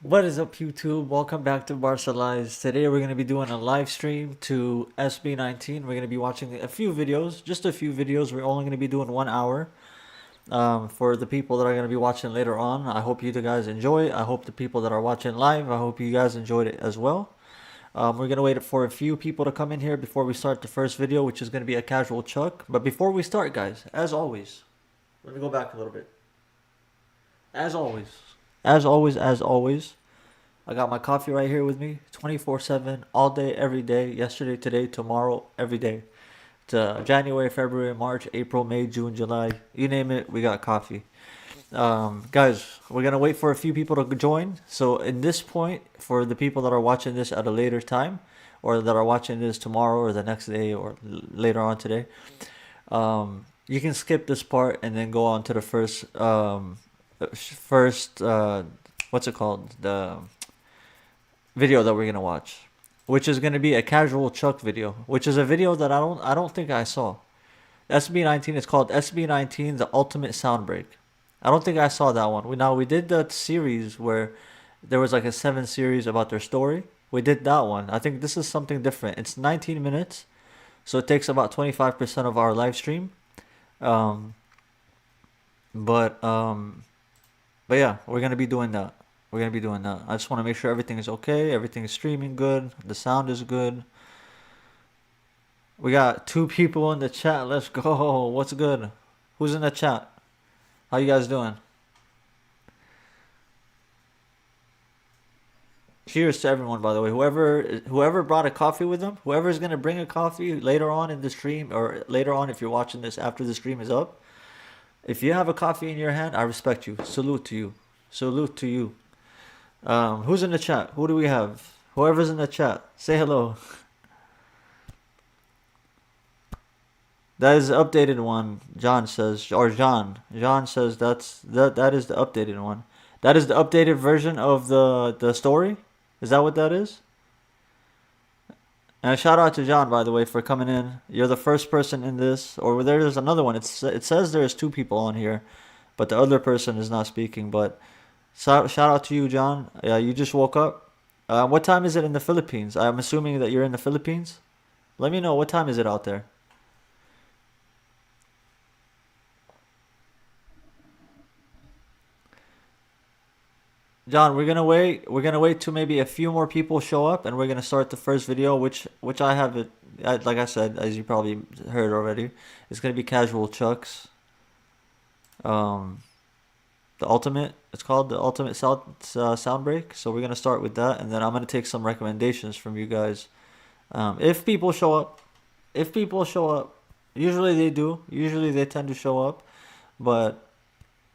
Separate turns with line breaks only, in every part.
What is up, YouTube? Welcome back to BarcaLyze. Today we're going to be doing a live stream to SB19. We're going to be watching a few videos, just a few videos. We're only going to be doing 1 hour. For the people that are going to be watching later on, I hope you guys enjoy it. I hope the people that are watching live, I hope you guys enjoyed it as well. We're going to wait for a few people to come in here before we start the first video, which is going to be a casual chuck. But before we start, guys, as always, let me go back a little bit. As always, I got my coffee right here with me, 24/7, all day, every day, yesterday, today, tomorrow, every day. To January, February, March, April, May, June, July, you name it, we got coffee. Guys, we're gonna wait for a few people to join. So in this point, for the people that are watching this at a later time, or that are watching this tomorrow or the next day or later on today, you can skip this part and then go on to the first what's it called, the video that we're gonna watch, which is gonna be a casual chuck video, which is a video that I don't think I saw. SB19 is called SB19 the Ultimate Sound Break. I don't think I saw that one. We did that series where there was like a 7 series about their story. We did that one. I think this is something different. It's 19 minutes, so it takes about 25% of our live stream. Um, but um, but yeah, we're gonna be doing that. We're gonna be doing that. I just want to make sure everything is okay. Everything is streaming good. The sound is good. We got 2 people in the chat. Let's go. What's good? Who's in the chat? How you guys doing? Cheers to everyone, by the way. Whoever brought a coffee with them, whoever's gonna bring a coffee later on in the stream, or later on if you're watching this after the stream is up. If you have a coffee in your hand, I respect you. Salute to you. Salute to you. Who's in the chat? Who do we have? Whoever's in the chat, say hello. That is the updated one. John says, or John. John says that is the updated one. That is the updated version of the story. Is that what that is? And shout out to John, by the way, for coming in. You're the first person in this, or there's another one. It says there's 2 people on here, but the other person is not speaking. But shout out to you, John. Yeah, you just woke up. What time is it in the Philippines? I'm assuming that you're in the Philippines. Let me know, what time is it out there? John, we're gonna wait. We're gonna wait till maybe a few more people show up, and we're gonna start the first video, which I have it. Like I said, as you probably heard already, it's gonna be casual chucks. Um, the ultimate. It's called the ultimate sound break. So we're gonna start with that, and then I'm gonna take some recommendations from you guys. If people show up, usually they do. Usually they tend to show up, but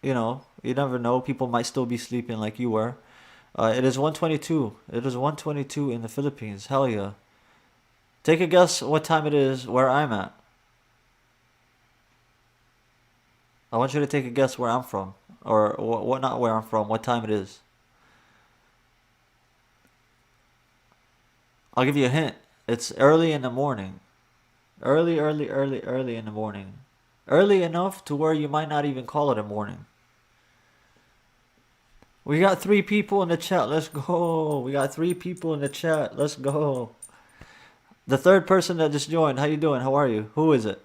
you never know. People might still be sleeping like you were. It is 1:22. It is 1:22 in the Philippines. Hell yeah. Take a guess what time it is where I'm at. I want you to take a guess where I'm from. Or what not where I'm from, what time it is. I'll give you a hint. It's early in the morning. Early in the morning. Early enough to where you might not even call it a morning. We got 3 people in the chat. Let's go. We got 3 people in the chat. Let's go. The third person that just joined. How you doing? How are you? Who is it?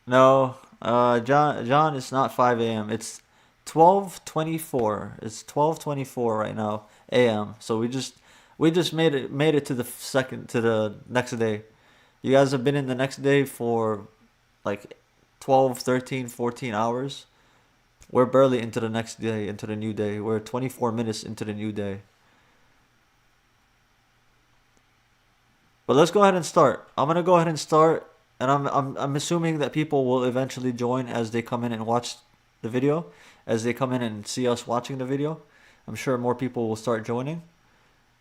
No. John, it's not 5 a.m. It's 12:24. It's 12:24 right now a.m. So we just made it to the next day. You guys have been in the next day for like 12, 13, 14 hours. We're barely into the next day, into the new day. We're 24 minutes into the new day. But let's go ahead and start. I'm gonna go ahead and start, and I'm assuming that people will eventually join as they come in and watch the video, as they come in and see us watching the video. I'm sure more people will start joining.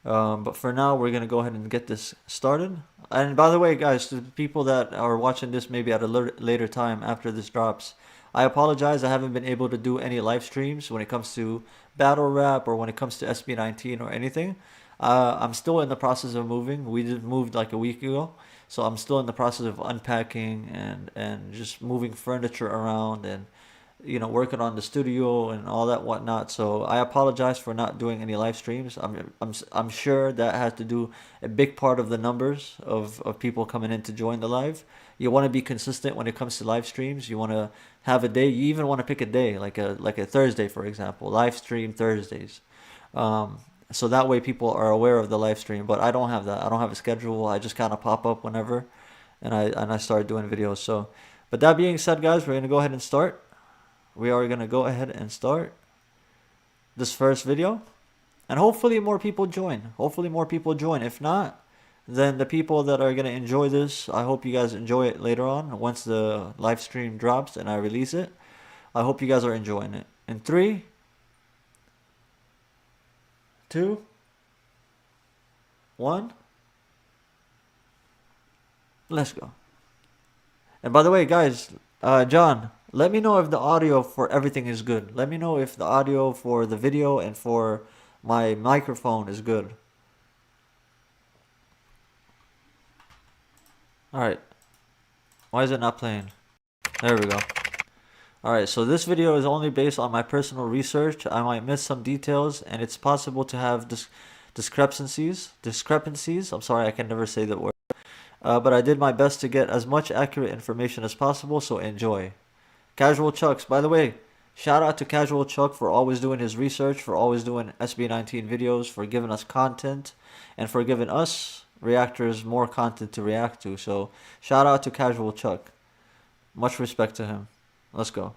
But for now, we're gonna go ahead and get this started. And by the way, guys, to the people that are watching this maybe at a later time after this drops, I apologize. I haven't been able to do any live streams when it comes to battle rap or when it comes to SB19 or anything. I'm still in the process of moving. We just moved like a week ago, So I'm still in the process of unpacking and just moving furniture around and working on the studio and all that whatnot. So I apologize for not doing any live streams. I'm sure that has to do a big part of the numbers of people coming in to join the live. You want to be consistent when it comes to live streams. You want to have a day. You even want to pick a day, like a Thursday, for example, live stream Thursdays. So that way people are aware of the live stream. But I don't have that. I don't have a schedule. I just kind of pop up whenever, and I start doing videos. So, but that being said, guys, we're gonna go ahead and start. We are gonna go ahead and start this first video, and hopefully more people join. Hopefully more people join. If not, then the people that are gonna enjoy this, I hope you guys enjoy it later on once the live stream drops and I release it. I hope you guys are enjoying it. In 3, 2, 1, let's go. And by the way, guys, John, let me know if the audio for everything is good. Let me know if the audio for the video and for my microphone is good. Alright. Why is it not playing? There we go. Alright, so this video is only based on my personal research. I might miss some details, and it's possible to have discrepancies. I'm sorry, I can never say that word. But I did my best to get as much accurate information as possible, so enjoy. Casual Chucks, by the way, shout out to Casual Chuck for always doing his research, for always doing SB19 videos, for giving us content, and for giving us reactors more content to react to. So shout out to Casual Chuck. Much respect to him. Let's go.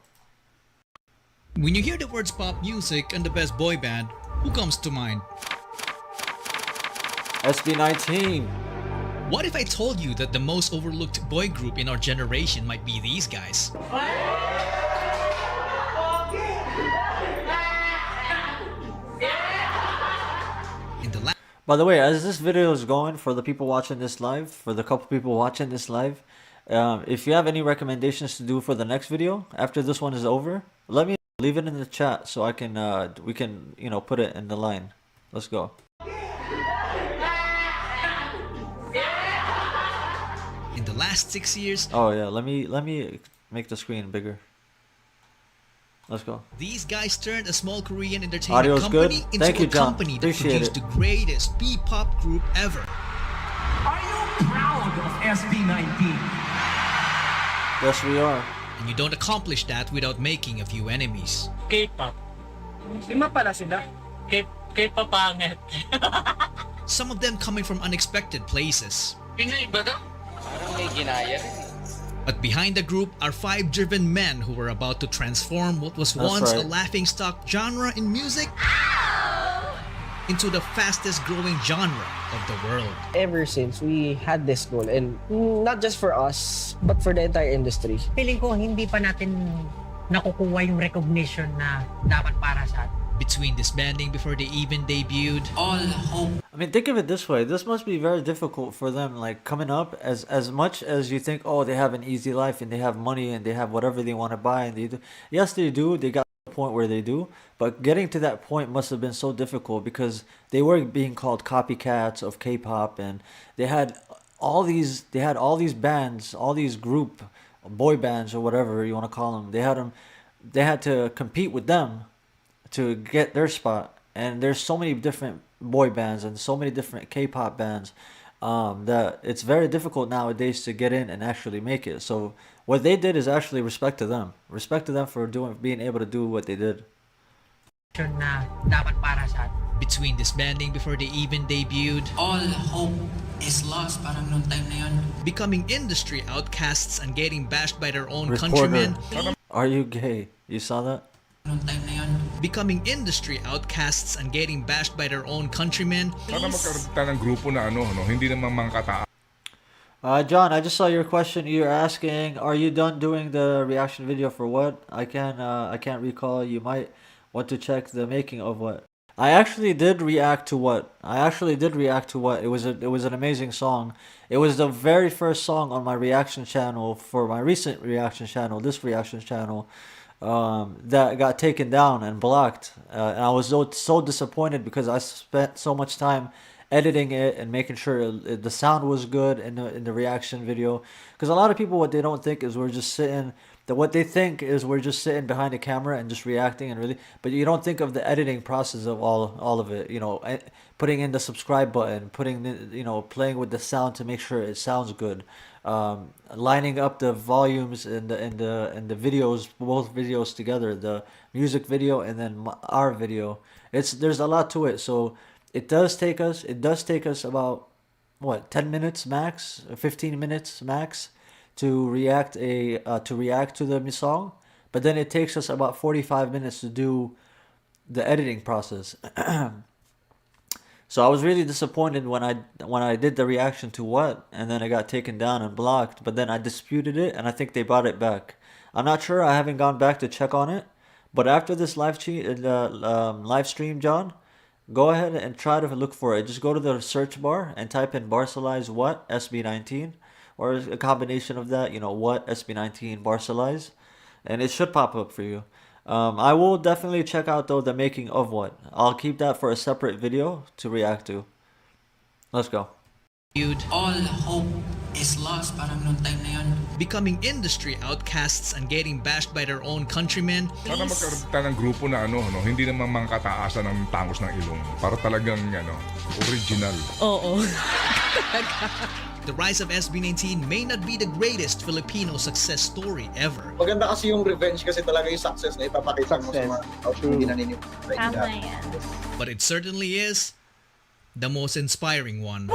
When you hear the words pop music and the best boy band, who comes to mind?
SB19.
What if I told you that the most overlooked boy group in our generation might be these guys?
By the way, as this video is going, for the people watching this live, for the couple people watching this live, if you have any recommendations to do for the next video after this one is over, let me leave it in the chat so I can we can put it in the line. Let's go.
In the last 6 years,
oh yeah, let me make the screen bigger. Let's go.
These guys turned a small Korean entertainment
Audio's
company
good.
into
Thank you,
a
John.
company that
Appreciate
produced the greatest P-pop group ever.
Are you proud of SB19?
Yes, we are.
And you don't accomplish that without making a few enemies.
K-pop.
Lima pala sila.
K-pop pangit.
Some of them coming from unexpected places.
Pinoy ba daw?
Parang may ginaya rin.
But behind the group are 5 driven men who were about to transform what was once a laughingstock genre in music into the fastest growing genre of the world.
Ever since we had this goal, and not just for us, but for the entire industry.
Feeling ko hindi pa natin nakukuha yung recognition na dapat para sa atin.
Between disbanding before they even debuted,
All hope.
I mean, think of it this way. This must be very difficult for them, like coming up, as much as you think, oh, they have an easy life and they have money and they have whatever they want to buy and they do. Yes, they do. They got to the point where they do, but getting to that point must have been so difficult because they were being called copycats of K-pop, and they had all these bands, all these group boy bands or whatever you want to call them. They had to compete with them to get their spot. And there's so many different boy bands and so many different K-pop bands that it's very difficult nowadays to get in and actually make it. So what they did is actually respect to them for being able to do what they did.
Na dapat para sa atin.
between disbanding before they even debuted,
All hope is lost. Parang nung time na yun.
becoming industry outcasts and getting bashed by their own
Reporter,
countrymen,
are you gay? You saw that?
Nung time na yun.
becoming industry outcasts and getting bashed by their own countrymen,
Sana magkaroon tayo ng grupo na hindi naman mga kataan.
John, I just saw your question. You're asking, are you done doing the reaction video for what? I can't recall. You might want to check the making of what. I actually did react to what. It was an amazing song. It was the very first song on my reaction channel for my recent reaction channel, this reaction channel, that got taken down and blocked. And I was so disappointed because I spent so much time editing it and making sure the sound was good in the reaction video. Because a lot of people, what they don't think is we're just sitting. That what they think is we're just sitting behind a camera and just reacting and really, but you don't think of the editing process of all of it. You know, putting in the subscribe button, putting playing with the sound to make sure it sounds good, lining up the volumes and the videos, both videos together, the music video and then our video. There's a lot to it, so it does take us about what 10 minutes max, 15 minutes max to react to the song, but then it takes us about 45 minutes to do the editing process. So I was really disappointed when I did the reaction to What, and then it got taken down and blocked, but then I disputed it and I think they brought it back. I'm not sure, I haven't gone back to check on it, but after this live stream, John, go ahead and try to look for it. Just go to the search bar and type in BarcaLyze What SB19, or a combination of that, What SB19 BarcaLyze, and it should pop up for you. I will definitely check out though the making of What. I'll keep that for a separate video to react to. Let's go.
All hope is lost parang nung time na yun.
Becoming industry outcasts and getting bashed by their own countrymen.
Sana magkaroon tayo ng grupo na hindi naman mga kataasan ng tangos ng ilong. Para talagang original.
Oo.
The rise of SB19 may not be the greatest Filipino success story ever.
Maganda kasi yung revenge kasi talaga yung success na ipapakita mo sa mga hindi naniniwala.
Tama yan.
But it certainly is the most inspiring one.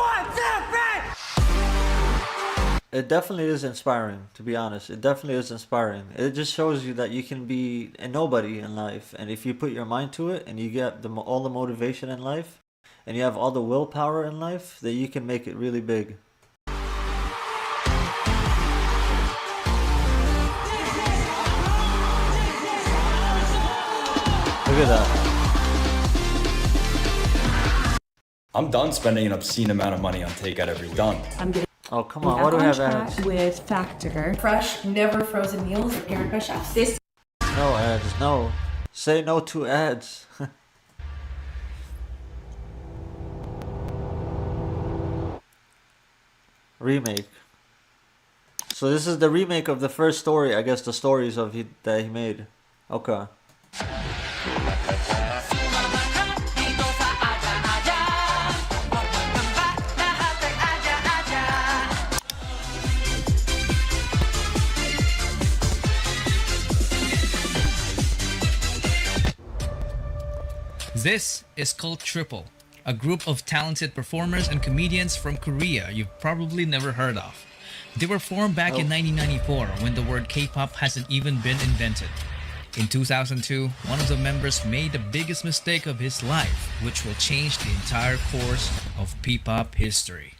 It definitely is inspiring, to be honest. It definitely is inspiring. It just shows you that you can be a nobody in life, and if you put your mind to it and you get all the motivation in life and you have all the willpower in life, that you can make it really big. Look at that.
I'm done spending an obscene amount of money on takeout every week. Done.
Oh, come on. Why do we have ads?
With Factor. Fresh, never frozen meals at Parent Chefs. This
No ads. No. Say no to ads. Remake. So this is the remake of the first story, I guess the stories that he made. Okay.
This is called Triple, a group of talented performers and comedians from Korea you've probably never heard of. They were formed back in 1994 when the word K-pop hasn't even been invented. In 2002, one of the members made the biggest mistake of his life, which will change the entire course of P-pop history.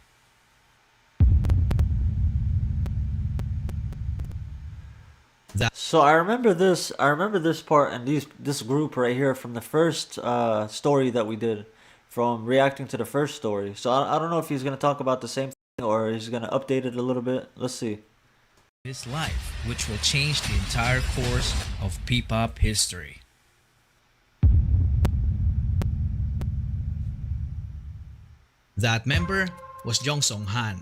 So I remember this part and this group right here from the first story that we did, from reacting to the first story. So I don't know if he's gonna talk about the same thing or he's gonna update it a little bit. Let's see.
His life, which will change the entire course of P-pop history. That member was Jongsong Han.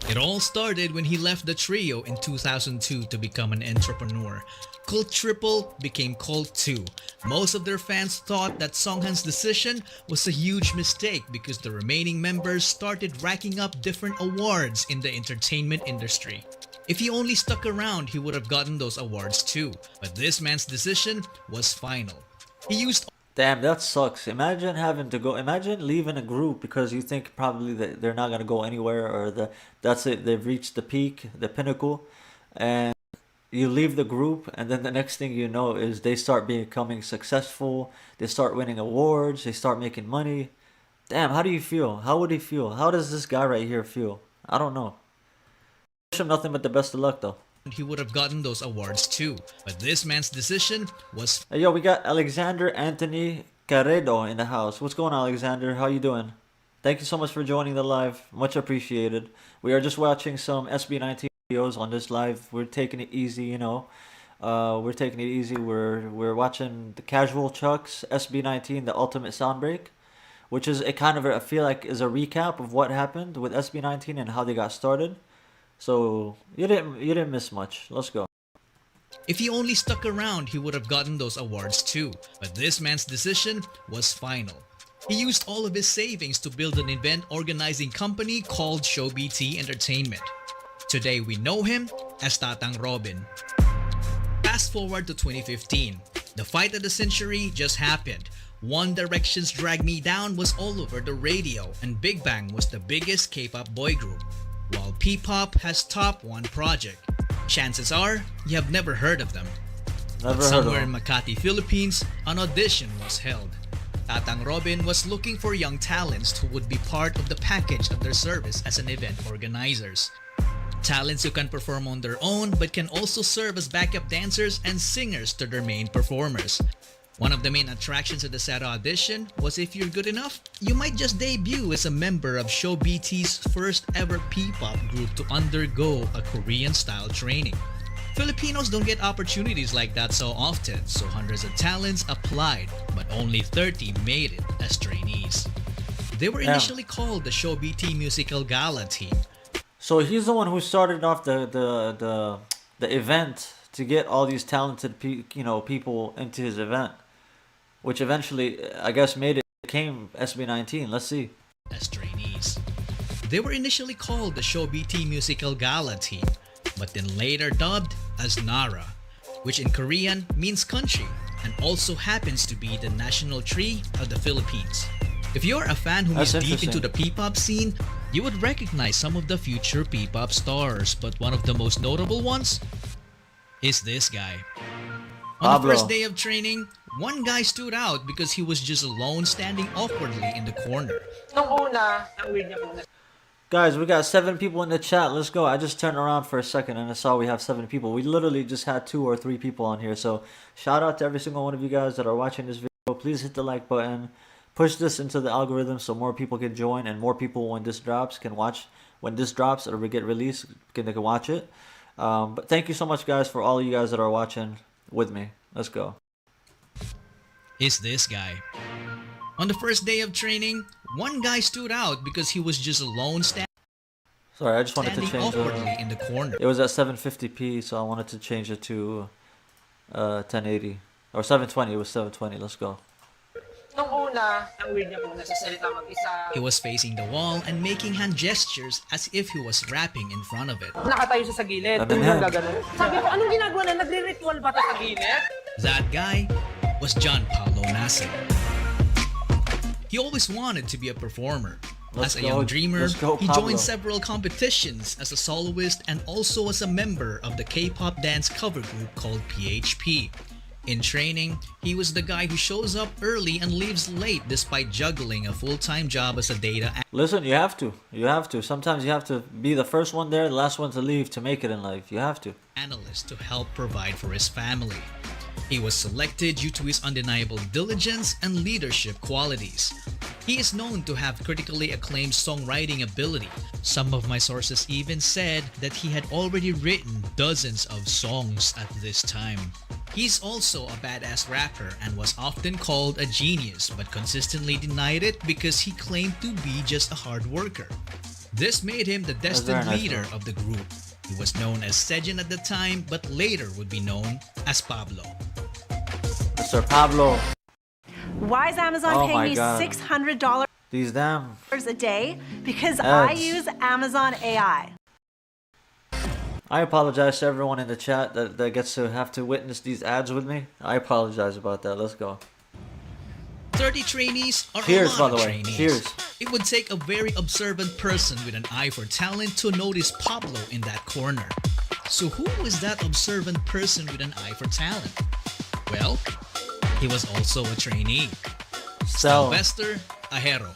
It all started when he left the trio in 2002 to become an entrepreneur. Cult Triple became Cult 2. Most of their fans thought that Songhan's decision was a huge mistake because the remaining members started racking up different awards in the entertainment industry. If he only stuck around, he would have gotten those awards too. But this man's decision was final. He used...
Damn, that sucks. Imagine imagine leaving a group because you think probably that they're not going to go anywhere, or that's it, they've reached the peak, the pinnacle, and you leave the group, and then the next thing you know is they start becoming successful, they start winning awards, they start making money. Damn, how do you feel? How would he feel? How does this guy right here feel? I don't know. Wish him nothing but the best of luck though.
He would have gotten those awards too. But this man's decision was...
Hey, yo, we got Alexander Anthony Carredo in the house. What's going on, Alexander? How you doing? Thank you so much for joining the live. Much appreciated. We are just watching some SB19 videos on this live. We're taking it easy, you know. We're taking it easy. We're watching the Casual Chucks, SB19, the ultimate sound break. which is a kind of I feel like is a recap of what happened with SB19 and how they got started. So you didn't miss much. Let's go.
If he only stuck around, he would have gotten those awards too. But this man's decision was final. He used all of his savings to build an event organizing company called ShowBT Entertainment. Today we know him as Tatang Robin. Fast forward to 2015. The fight of the century just happened. One Direction's Drag Me Down was all over the radio, and Big Bang was the biggest K-pop boy group, while P-pop has top one project. Chances are, you have never heard of them. But somewhere in Makati, Philippines, an audition was held. Tatang Robin was looking for young talents who would be part of the package of their service as an event organizers. Talents who can perform on their own but can also serve as backup dancers and singers to their main performers. One of the main attractions of the said audition was if you're good enough, you might just debut as a member of ShowBT's first ever P-pop group to undergo a Korean-style training. Filipinos don't get opportunities like that so often, so hundreds of talents applied, but only 30 made it as trainees. They were initially called the ShowBT Musical Gala Team.
So he's the one who started off the event to get all these talented people into his event, which eventually I guess became SB19. Let's see.
As trainees. They were initially called the ShowBT Musical Gala Team, but then later dubbed as NARA, which in Korean means country and also happens to be the national tree of the Philippines. If you're a fan who is deep into the P-pop scene, you would recognize some of the future P-pop stars, but one of the most notable ones is this guy. On
Pablo.
the first day of training, one guy stood out because he was just alone standing awkwardly in the corner.
Guys, we got 7 people in the chat. Let's go. I just turned around for a second and I saw we have 7 people. We literally just had 2 or 3 people on here. So shout out to every single one of you guys that are watching this video. Please hit the like button. Push this into the algorithm so more people can join and more people when this drops can watch. When this drops or we get released, they can watch it. But thank you so much, guys, for all of you guys that are watching with me. Let's go.
Is this guy. On the first day of training, one guy stood out because he was just alone standing
Sorry, I just wanted to change
awkwardly in the corner.
It was at 750p, so I wanted to change it to 1080 or 720. It was 720. Let's go.
He was facing the wall and making hand gestures as if he was rapping in front of it. That guy was John Pablo Nasser. He always wanted to be a performer. As a young dreamer, he joined several competitions as a soloist and also as a member of the K-pop dance cover group called PHP. In training, he was the guy who shows up early and leaves late despite juggling a full-time job as a data analyst.
Listen, you have to. You have to. Sometimes you have to be the first one there, the last one to leave to make it in life. You have to.
Analyst to help provide for his family. He was selected due to his undeniable diligence and leadership qualities. He is known to have critically acclaimed songwriting ability. Some of my sources even said that he had already written dozens of songs at this time. He's also a badass rapper and was often called a genius but consistently denied it because he claimed to be just a hard worker. This made him the destined leader of the group. He was known as Sejin at the time but later would be known as Pablo.
Mr. Pablo.
Why is Amazon paying me $600
These damn
a day? Because I use Amazon AI.
I apologize to everyone in the chat that gets to have to witness these ads with me. I apologize about that. Let's go.
30 trainees are
Cheers,
a lot
by the
of
way.
trainees.
Cheers.
It would take a very observant person with an eye for talent to notice Pablo in that corner. So who was that observant person with an eye for talent? Well, he was also a trainee. Sylvester Ajero.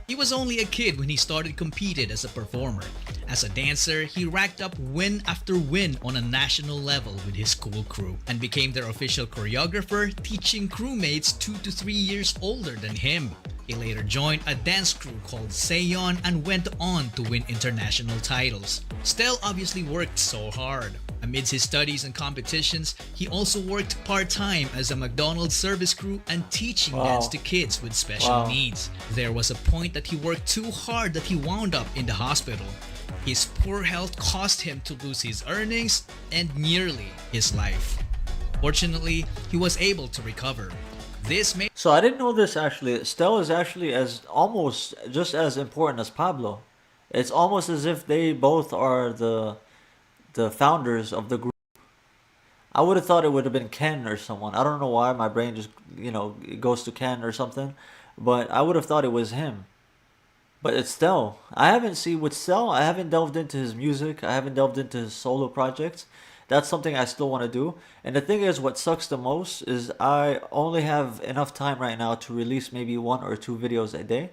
He was only a kid when he started competing as a performer. As a dancer, he racked up win after win on a national level with his school crew and became their official choreographer, teaching crewmates 2 to 3 years older than him. He later joined a dance crew called Seon and went on to win international titles. Stell obviously worked so hard. Amidst his studies and competitions, he also worked part-time as a McDonald's service crew and teaching dance to kids with special needs. There was a point that he worked too hard that he wound up in the hospital. His poor health caused him to lose his earnings and nearly his life. Fortunately, he was able to recover. This made...
So I didn't know this actually. Stell is actually almost just as important as Pablo. It's almost as if they both are the founders of the group. I would have thought it would have been Ken or someone. I don't know why my brain just, goes to Ken or something. But I would have thought it was him. But it's Stell. I haven't delved into his music. I haven't delved into his solo projects. That's something I still want to do. And the thing is, what sucks the most is I only have enough time right now to release maybe 1 or 2 videos a day.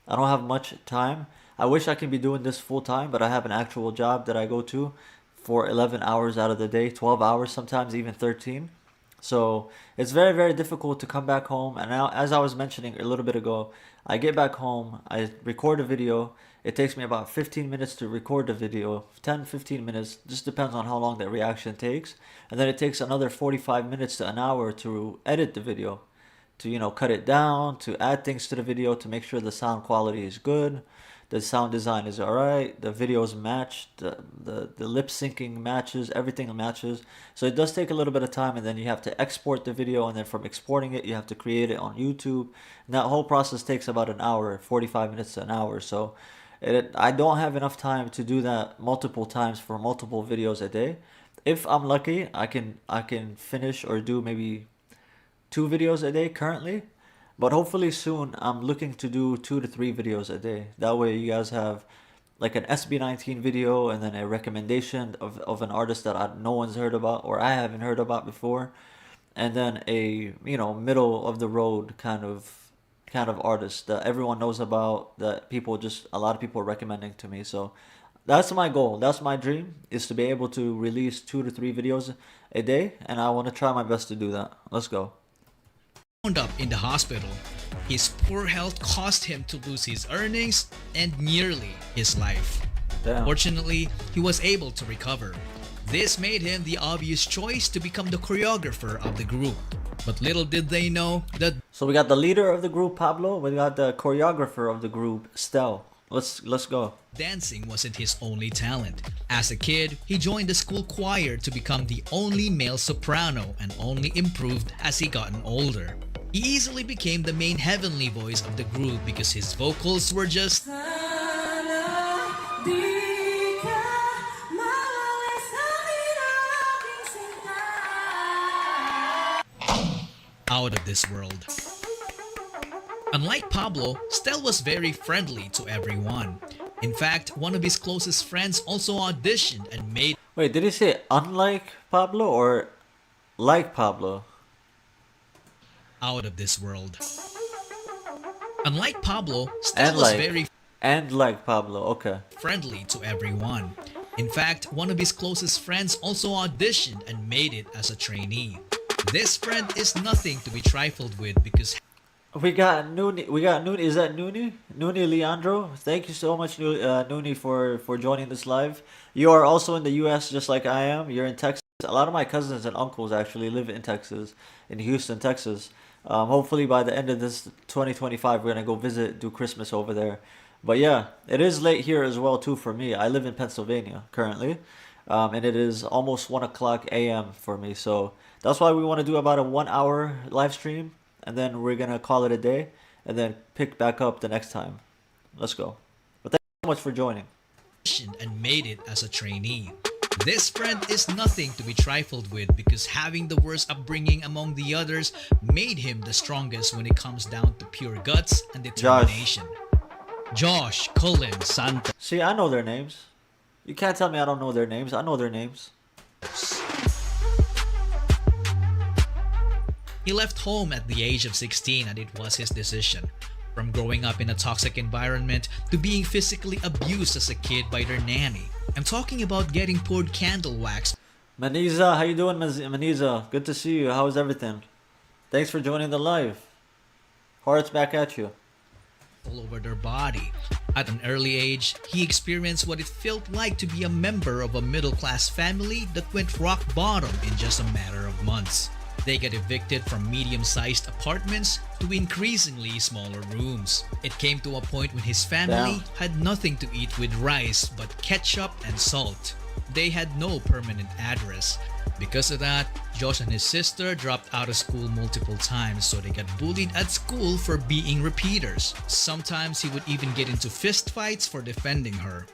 I don't have much time. I wish I could be doing this full time, but I have an actual job that I go to for 11 hours out of the day, 12 hours, sometimes even 13. So it's very, very difficult to come back home. And now, as I was mentioning a little bit ago, I get back home, I record a video. It takes me about 15 minutes to record the video, 10-15 minutes, just depends on how long that reaction takes. And then it takes another 45 minutes to an hour to edit the video, to cut it down, to add things to the video, to make sure the sound quality is good, the sound design is alright, the videos match, the lip syncing matches, everything matches. So it does take a little bit of time, and then you have to export the video, and then from exporting it you have to create it on YouTube. And that whole process takes about an hour, 45 minutes to an hour. So I don't have enough time to do that multiple times for multiple videos a day. If I'm lucky, I can finish or do maybe 2 videos a day currently. But hopefully soon, I'm looking to do 2 to 3 videos a day. That way you guys have like an SB19 video, and then a recommendation of an artist that no one's heard about or I haven't heard about before. And then a, middle of the road kind of artist that everyone knows about, that a lot of people are recommending to me. So that's my goal. That's my dream, is to be able to release 2 to 3 videos a day. And I want to try my best to do that. Let's go.
Wound up in the hospital. His poor health caused him to lose his earnings and nearly his life.
Damn.
Fortunately, he was able to recover. This made him the obvious choice to become the choreographer of the group. But little did they know that...
So we got the leader of the group, Pablo. We got the choreographer of the group, Stell. Let's go.
Dancing wasn't his only talent. As a kid, he joined the school choir to become the only male soprano, and only improved as he gotten older. He easily became the main heavenly voice of the group because his vocals were just out of this world. Unlike Pablo, Stell was very friendly to everyone. In fact, one of his closest friends also auditioned and made...
Wait, did he say unlike Pablo or like Pablo?
Out of this world. Unlike Pablo, Stell was very...
And like Pablo, okay.
Friendly to everyone. In fact, one of his closest friends also auditioned and made it as a trainee. This friend is nothing to be trifled with because...
We got Nooni. Is that Nooni? Nooni Leandro. Thank you so much, Nooni, for joining this live. You are also in the U.S. just like I am. You're in Texas. A lot of my cousins and uncles actually live in Texas, in Houston, Texas. Hopefully by the end of this 2025, we're gonna go visit, do Christmas over there. But yeah, it is late here as well too for me. I live in Pennsylvania currently, and it is almost 1 o'clock a.m. for me. So that's why we want to do about a 1 hour live stream, and then we're gonna call it a day, and then pick back up the next time. Let's go. But thank you so much for joining.
And made it as a trainee. This friend is nothing to be trifled with because having the worst upbringing among the others made him the strongest when it comes down to pure guts and determination. Josh, Cullen, Santa.
See, I know their names. You can't tell me I don't know their names. I know their names.
He left home at the age of 16 and it was his decision. From growing up in a toxic environment to being physically abused as a kid by their nanny. I'm talking about getting poured candle wax.
Maniza, how you doing, Maniza? Good to see you. How's everything? Thanks for joining the live. Hearts back at you.
All over their body. At an early age, he experienced what it felt like to be a member of a middle-class family that went rock bottom in just a matter of months. They got evicted from medium-sized apartments to increasingly smaller rooms. It came to a point when his family had nothing to eat with rice but ketchup and salt. They had no permanent address. Because of that, Josh and his sister dropped out of school multiple times, so they got bullied at school for being repeaters. Sometimes he would even get into fistfights for defending her.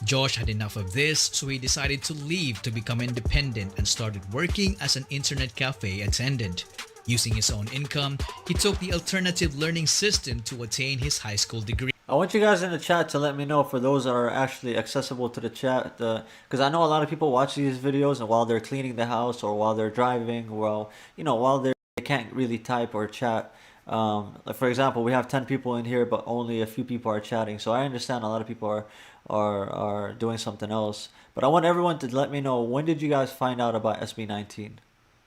Josh had enough of this, so he decided to leave to become independent and started working as an internet cafe attendant. Using his own income, he took the alternative learning system to attain his high school degree.
I want you guys in the chat to let me know for those that are actually accessible to the chat, because I know a lot of people watch these videos and while they're cleaning the house or while they're driving, while they can't really type or chat. Like for example, we have 10 people in here, but only a few people are chatting. So I understand a lot of people are doing something else. But I want everyone to let me know, when did you guys find out about SB19,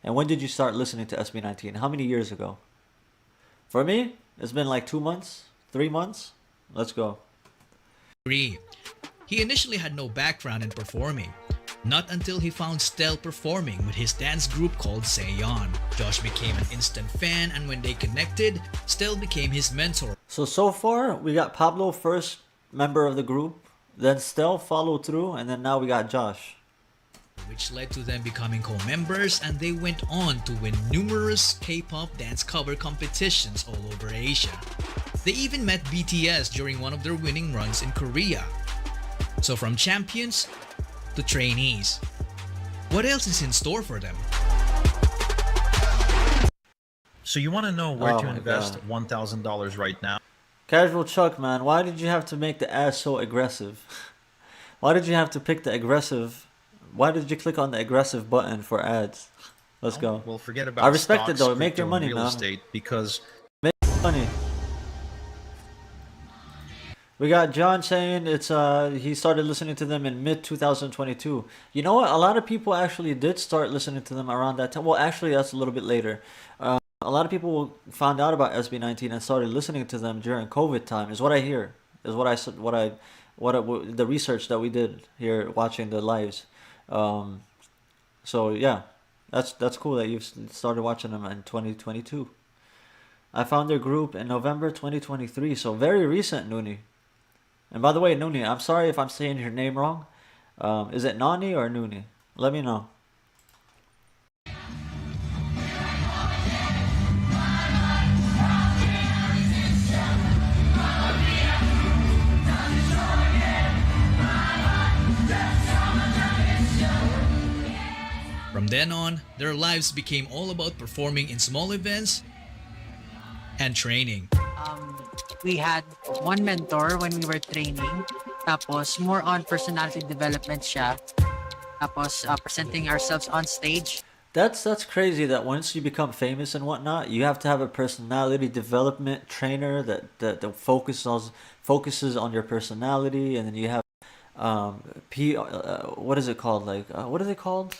and when did you start listening to SB19? How many years ago? For me, it's been like 2 months, 3 months. Let's go.
He initially had no background in performing. Not until he found Stell performing with his dance group called Sayon. Josh became an instant fan, and when they connected, Stell became his mentor.
So far, we got Pablo, first member of the group, then Stell followed through, and then now we got Josh.
Which led to them becoming co-members, and they went on to win numerous K-pop dance cover competitions all over Asia. They even met BTS during one of their winning runs in Korea. So from champions to trainees, what else is in store for them?
So you want to know where to invest $1,000 right now?
Casual Chuck, man, why did you have to make the ads so aggressive? Why did you have to pick the aggressive? Why did you click on the aggressive button for ads? Let's go.
Well, forget about
I respect
stocks,
it though. Make
crypto,
your money,
and real
man.
estate, because
make money. We got John saying it's he started listening to them in mid 2022. You know what? A lot of people actually did start listening to them around that time. Well, actually, that's a little bit later. A lot of people found out about SB19 and started listening to them during COVID time. Is what I hear. Is what I said. The research that we did here watching the lives. So yeah, that's cool that you've started watching them in 2022. I found their group in November 2023, so very recent, Nooni. And by the way, Nooni, I'm sorry if I'm saying your name wrong. Is it Nani or Nooni? Let me know.
From then on, their lives became all about performing in small events and training.
We had one mentor when we were training. Tapos, more on personality development siya. Tapos, presenting ourselves on stage.
That's crazy that once you become famous and whatnot, you have to have a personality development trainer that focuses on your personality, and then you have what is it called? Like what are they called?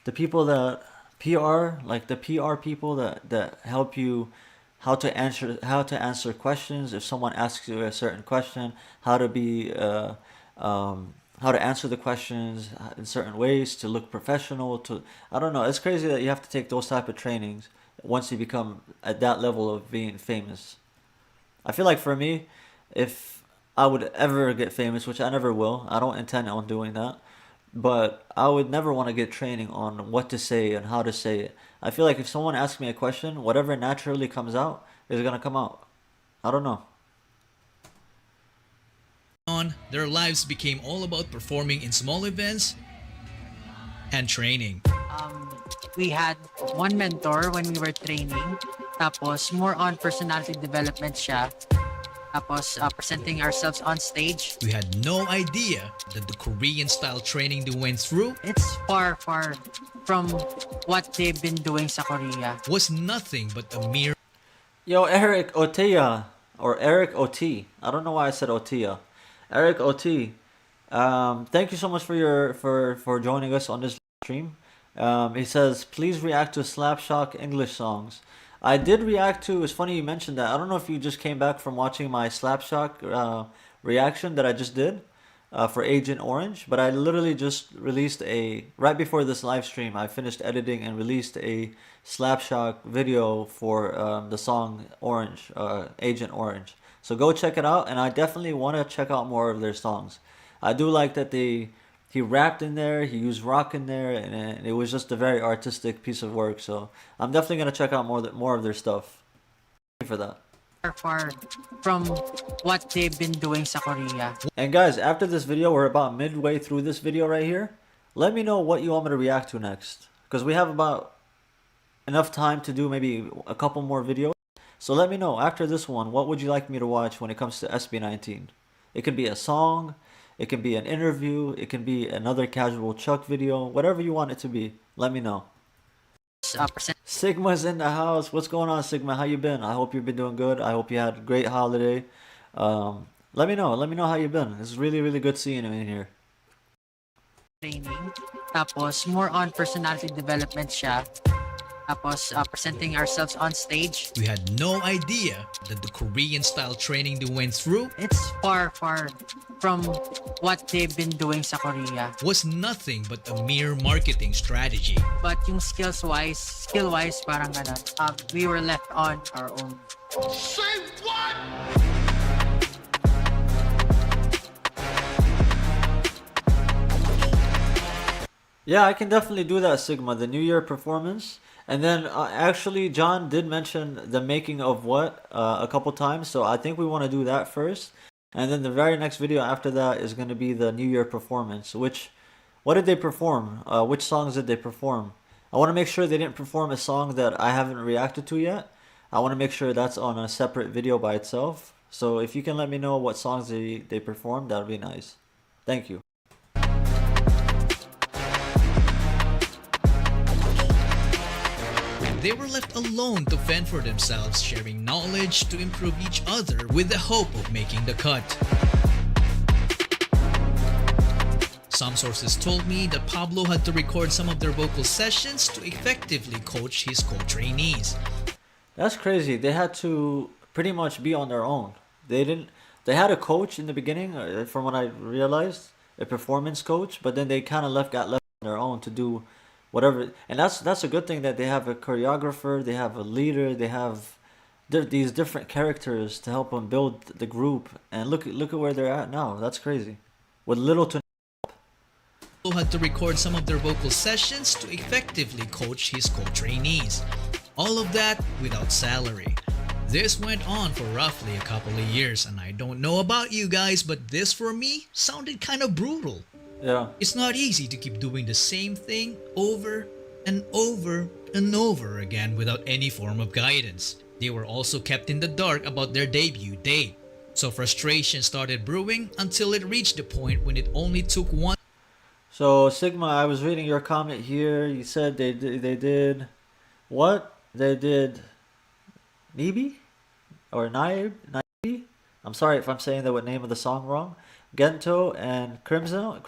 The people that PR, like the PR people that help you how to answer questions. If someone asks you a certain question, how to answer the questions in certain ways to look professional. I don't know. It's crazy that you have to take those type of trainings once you become at that level of being famous. I feel like for me, if I would ever get famous, which I never will, I don't intend on doing that. But I would never want to get training on what to say and how to say it. I feel like if someone asks me a question, whatever naturally comes out is going to come out. I don't know.
Their lives became all about performing in small events and training.
We had one mentor when we were training. Tapos, more on personality development siya. Tapos, presenting ourselves on stage.
We had no idea that the Korean-style training they went through,
it's far from what they've been doing sa Korea,
was nothing but a mere...
Yo, Eric Otia, or Eric OT. I don't know why I said Otia. Eric OT. Thank you so much for joining us on this stream. He says, please react to Slapshot English songs. I did react to, it's funny you mentioned that. I don't know if you just came back from watching my Slapshot reaction that I just did for Agent Orange, but I literally just released right before this live stream, I finished editing and released a Slapshot video for the song Orange, Agent Orange. So go check it out, and I definitely want to check out more of their songs. I do like that he rapped in there, he used rock in there, and it was just a very artistic piece of work. So I'm definitely gonna check out more of their stuff. Thank you for that.
Far from what they've been doing sa Korea.
And guys, after this video, we're about midway through this video right here. Let me know what you want me to react to next, because we have about enough time to do maybe a couple more videos. So let me know after this one, what would you like me to watch when it comes to SB19? It could be a song, it can be an interview, it can be another Casual Chuck video, whatever you want it to be. Let me know. Sigma's in the house. What's going on, Sigma? How you been? I hope you've been doing good. I hope you had a great holiday. Let me know. Let me know how you've been. It's really, really good seeing you in here.
Training. Tapos, more on personality development siya. Tapos, presenting ourselves on stage.
We had no idea that the Korean style training they went through,
it's far from what they've been doing sa Korea.
Was nothing but a mere marketing strategy.
But yung skill-wise, parang ganun. We were left on our own.
Say what?
Yeah, I can definitely do that, Sigma. The New Year performance. And then actually, John did mention the making of what a couple times. So I think we want to do that first. And then the very next video after that is going to be the New Year performance. What did they perform? Which songs did they perform? I want to make sure they didn't perform a song that I haven't reacted to yet. I want to make sure that's on a separate video by itself. So if you can let me know what songs they performed, that would be nice. Thank you.
They were left alone to fend for themselves, sharing knowledge to improve each other with the hope of making the cut. Some sources told me that Pablo had to record some of their vocal sessions to effectively coach his co-trainees.
That's crazy. They had to pretty much be on their own. They had a coach in the beginning, from what I realized, a performance coach, but then they kind of got left on their own to do whatever. And that's a good thing that they have a choreographer, they have a leader, they have these different characters to help them build the group. And look at where they're at now. That's crazy. With little to
had to record some of their vocal sessions to effectively coach his co-trainees. All of that without salary. This went on for roughly a couple of years, and I don't know about you guys, but this for me sounded kind of brutal.
Yeah.
It's not easy to keep doing the same thing over and over and over again without any form of guidance. They were also kept in the dark about their debut date. So frustration started brewing until it reached the point when it only took one.
So Sigma, I was reading your comment here. You said they did what? They did Nibi or Naibi? I'm sorry if I'm saying the name of the song wrong. Gento and Crime Zone,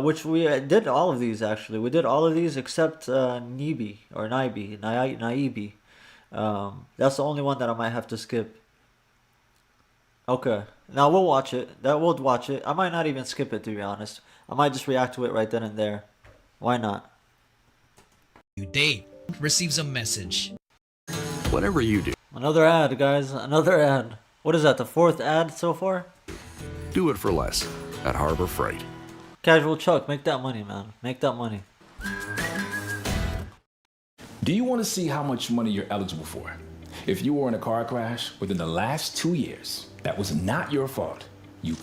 which we did all of these actually. We did all of these except Naibi. That's the only one that I might have to skip. Okay, now we'll watch it. We'll watch it. I might not even skip it, to be honest. I might just react to it right then and there. Why not?
Date receives a message.
Whatever you do,
Another ad, guys. Another ad. What is that? The fourth ad so far?
do it for less at Harbor Freight.
Casual Chuck, make that money, man. Make that money.
Do you want to see how much money you're eligible for? If you were in a car crash within the last 2 years, that was not your fault. You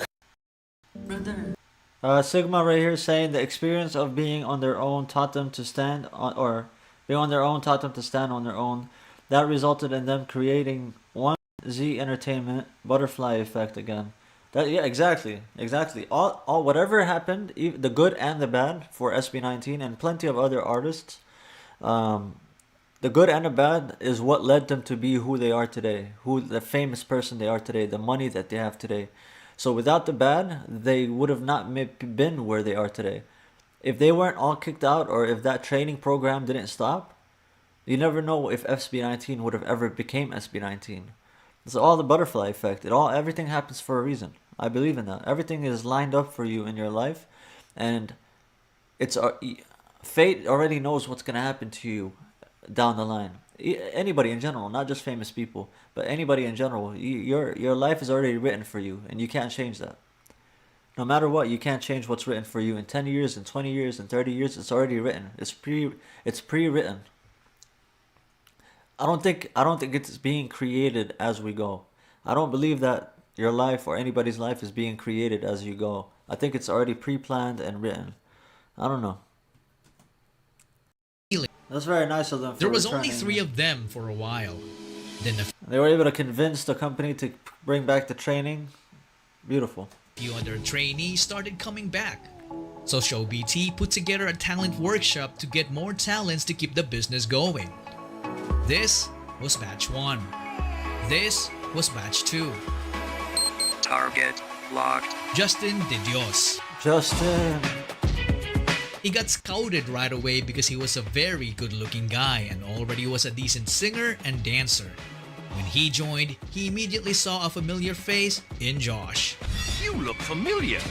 Sigma right here saying the experience of being on their own taught them to stand on, or being on their own taught them to stand on their own. That resulted in them creating one Z Entertainment butterfly effect again. Yeah, exactly. All whatever happened, the good and the bad for SB19 and plenty of other artists. The good and the bad is what led them to be who they are today, who the famous person they are today, the money that they have today. So without the bad, they would have not been where they are today. If they weren't all kicked out, or if that training program didn't stop, you never know if SB19 would have ever became SB19. It's all the butterfly effect. Everything happens for a reason. I believe in that. Everything is lined up for you in your life, and it's fate already knows what's gonna happen to you down the line. Anybody in general, not just famous people, but anybody in general. Your life is already written for you, and you can't change that. No matter what, you can't change what's written for you in 10 years, in 20 years, in 30 years. It's already written. It's pre-written. I don't think it's being created as we go. I don't believe that your life or anybody's life is being created as you go. I think it's already pre-planned and written. I don't know. That's very nice of them.
There was only 3 of them for a while. Then
they were able to convince the company to bring back the training. Beautiful.
A few other trainees started coming back. So ShowBT put together a talent workshop to get more talents to keep the business going. This was batch 1. This was batch 2.
Target locked.
Justin de Dios.
Justin.
He got scouted right away because he was a very good-looking guy and already was a decent singer and dancer. When he joined, he immediately saw a familiar face in Josh.
You look familiar.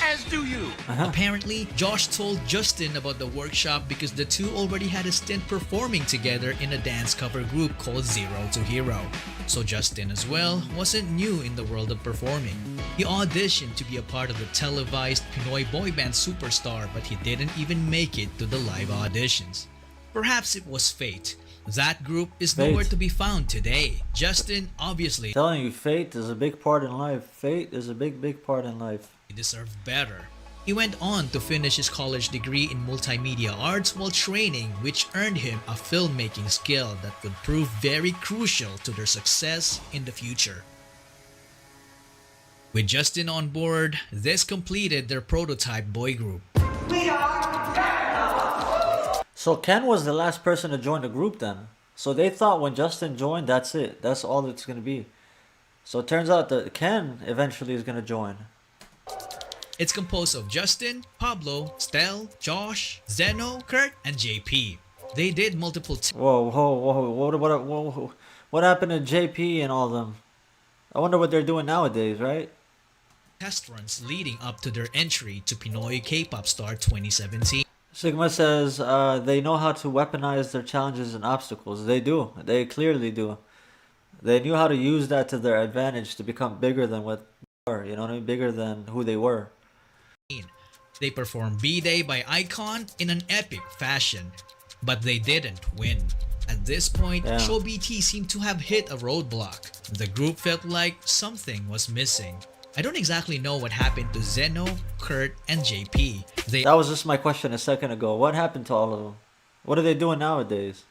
As do you.
Apparently, Josh told Justin about the workshop because the two already had a stint performing together in a dance cover group called Zero to Hero. So Justin as well wasn't new in the world of performing. He auditioned to be a part of the televised Pinoy boy band Superstar, but he didn't even make it to the live auditions. Perhaps it was fate. That group is nowhere to be found today. Justin, obviously,
telling you, fate is a big part in life. Fate is a big part in life.
He deserved better. He went on to finish his college degree in multimedia arts while training, which earned him a filmmaking skill that would prove very crucial to their success in the future. With Justin on board, this completed their prototype boy group.
So Ken was the last person to join the group then. So they thought when Justin joined, that's it. That's all it's going to be. So it turns out that Ken eventually is going to join.
It's composed of Justin, Pablo, Stell, Josh, Zeno, Kurt, and JP. They did multiple
what happened to JP and all of them? I wonder what they're doing nowadays, right?
Test runs leading up to their entry to Pinoy K-Pop Star 2017.
Sigma says they know how to weaponize their challenges and obstacles. They do. They clearly do. They knew how to use that to their advantage to become bigger than what they were. You know what I mean? Bigger than who they were.
They performed B-Day by Icon in an epic fashion, but they didn't win. At this point, ShowBT seemed to have hit a roadblock. The group felt like something was missing. I don't exactly know what happened to Zeno, Kurt, and JP.
That was just my question a second ago. What happened to all of them? What are they doing nowadays?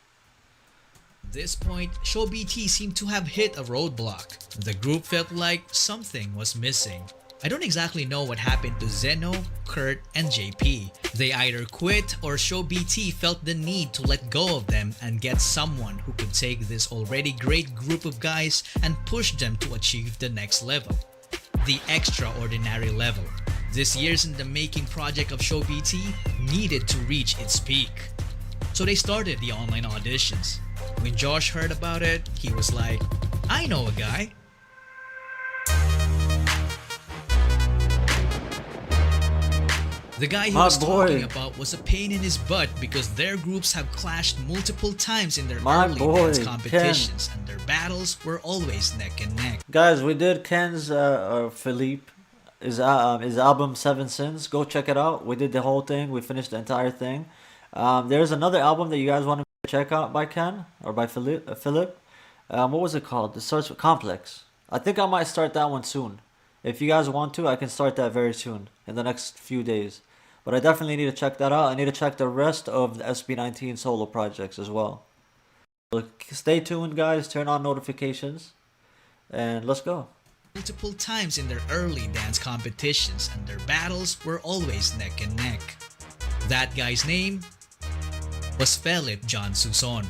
At this point, ShowBT seemed to have hit a roadblock. The group felt like something was missing. I don't exactly know what happened to Zeno, Kurt, and JP. They either quit or ShowBT felt the need to let go of them and get someone who could take this already great group of guys and push them to achieve the next level. The extraordinary level. This years in the making project of ShowBT needed to reach its peak. So they started the online auditions. When Josh heard about it, he was like, I know a guy. The guy he was talking about was a pain in his butt because their groups have clashed multiple times in their early dance competitions, and their battles were always neck and neck.
Guys, we did Ken's Philippe, his album 7 Sins. Go check it out. We did the whole thing. We finished the entire thing. There's another album that you guys want to check out by Ken or by Philip. What was it called? It starts with Complex. I think I might start that one soon. If you guys want to, I can start that very soon, in the next few days. But I definitely need to check that out. I need to check the rest of the SB19 solo projects as well. So stay tuned, guys. Turn on notifications. And let's go.
Multiple times in their early dance competitions, and their battles were always neck and neck. That guy's name was Philip John Suson.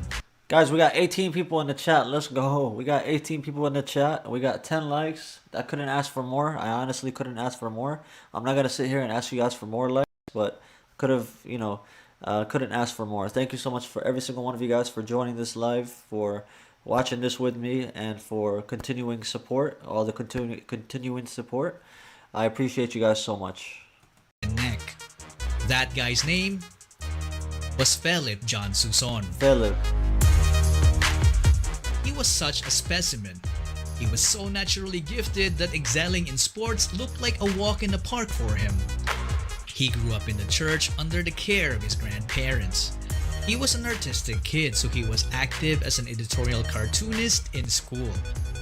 Guys, we got 18 people in the chat. Let's go. We got 18 people in the chat. We got 10 likes. I couldn't ask for more. I honestly couldn't ask for more. I'm not going to sit here and ask you guys for more likes, but could have, couldn't ask for more. Thank you so much for every single one of you guys for joining this live, for watching this with me and for continuing support, all the continuing support. I appreciate you guys so much.
Neck. That guy's name was Philip John Suson.
Philip.
He was such a specimen. He was so naturally gifted that excelling in sports looked like a walk in the park for him. He grew up in the church under the care of his grandparents. He was an artistic kid, so he was active as an editorial cartoonist in school.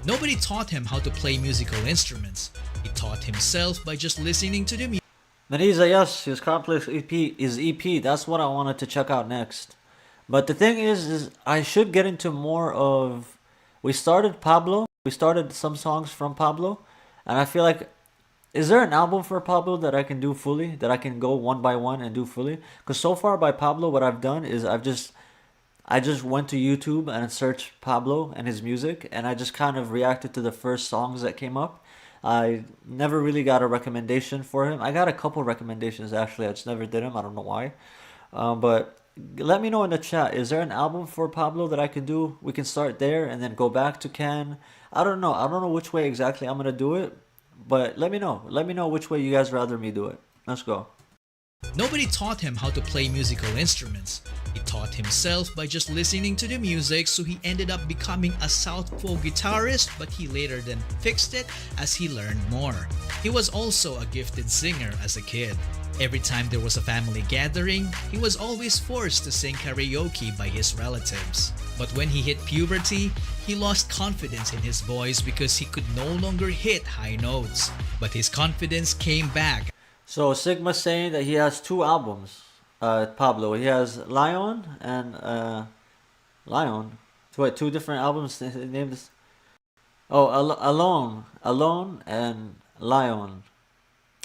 Nobody taught him how to play musical instruments. He taught himself by just listening to the music.
Maniza, yes, his complex EP. That's what I wanted to check out next. But the thing is I should get into more of. We started Pablo. We started some songs from Pablo, and I feel like, is there an album for Pablo that I can do fully? That I can go one by one and do fully? Because so far by Pablo, what I've done is I just went to YouTube and searched Pablo and his music, and I just kind of reacted to the first songs that came up. I never really got a recommendation for him. I got a couple recommendations actually. I just never did him. I don't know why. But let me know in the chat. Is there an album for Pablo that I can do? We can start there and then go back to Can. I don't know. I don't know which way exactly I'm gonna do it. But let me know. Let me know which way you guys rather me do it. Let's go.
Nobody taught him how to play musical instruments. He taught himself by just listening to the music, so he ended up becoming a southpaw guitarist, but he later then fixed it as he learned more. He was also a gifted singer as a kid. Every time there was a family gathering, he was always forced to sing karaoke by his relatives. But when he hit puberty, he lost confidence in his voice because he could no longer hit high notes. But his confidence came back.
So Sigma's saying that he has two albums, Pablo. He has Lion and Lion. What, two different albums named this? Oh, Alone and Lion.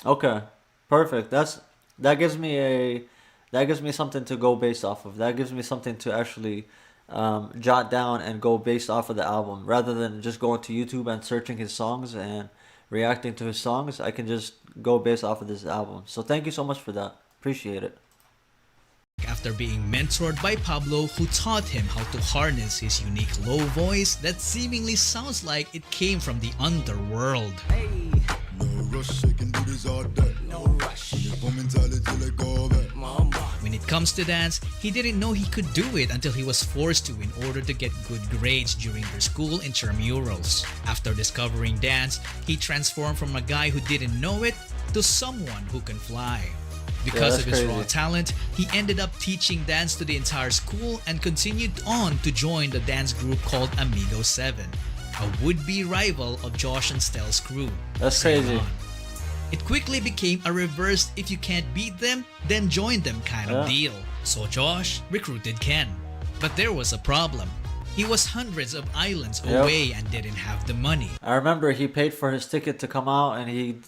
Okay, perfect. That gives me something to go based off of. That gives me something to actually jot down and go based off of the album, rather than just going to YouTube and searching his songs and reacting to his songs. I can just go based off of this album. So thank you so much for that. Appreciate it.
After being mentored by Pablo, who taught him how to harness his unique low voice that seemingly sounds like it came from the underworld.
Hey. No rush, I can do this all day. No rush.
When it comes to dance, he didn't know he could do it until he was forced to in order to get good grades during their school intramurals. After discovering dance, he transformed from a guy who didn't know it to someone who can fly. Because of his raw talent, he ended up teaching dance to the entire school and continued on to join the dance group called Amigo 7, a would-be rival of Josh and Stell's crew.
That's crazy.
It quickly became a reverse if you can't beat them, then join them kind of deal. So Josh recruited Ken. But there was a problem. He was hundreds of islands away and didn't have the money.
I remember he paid for his ticket to come out, and he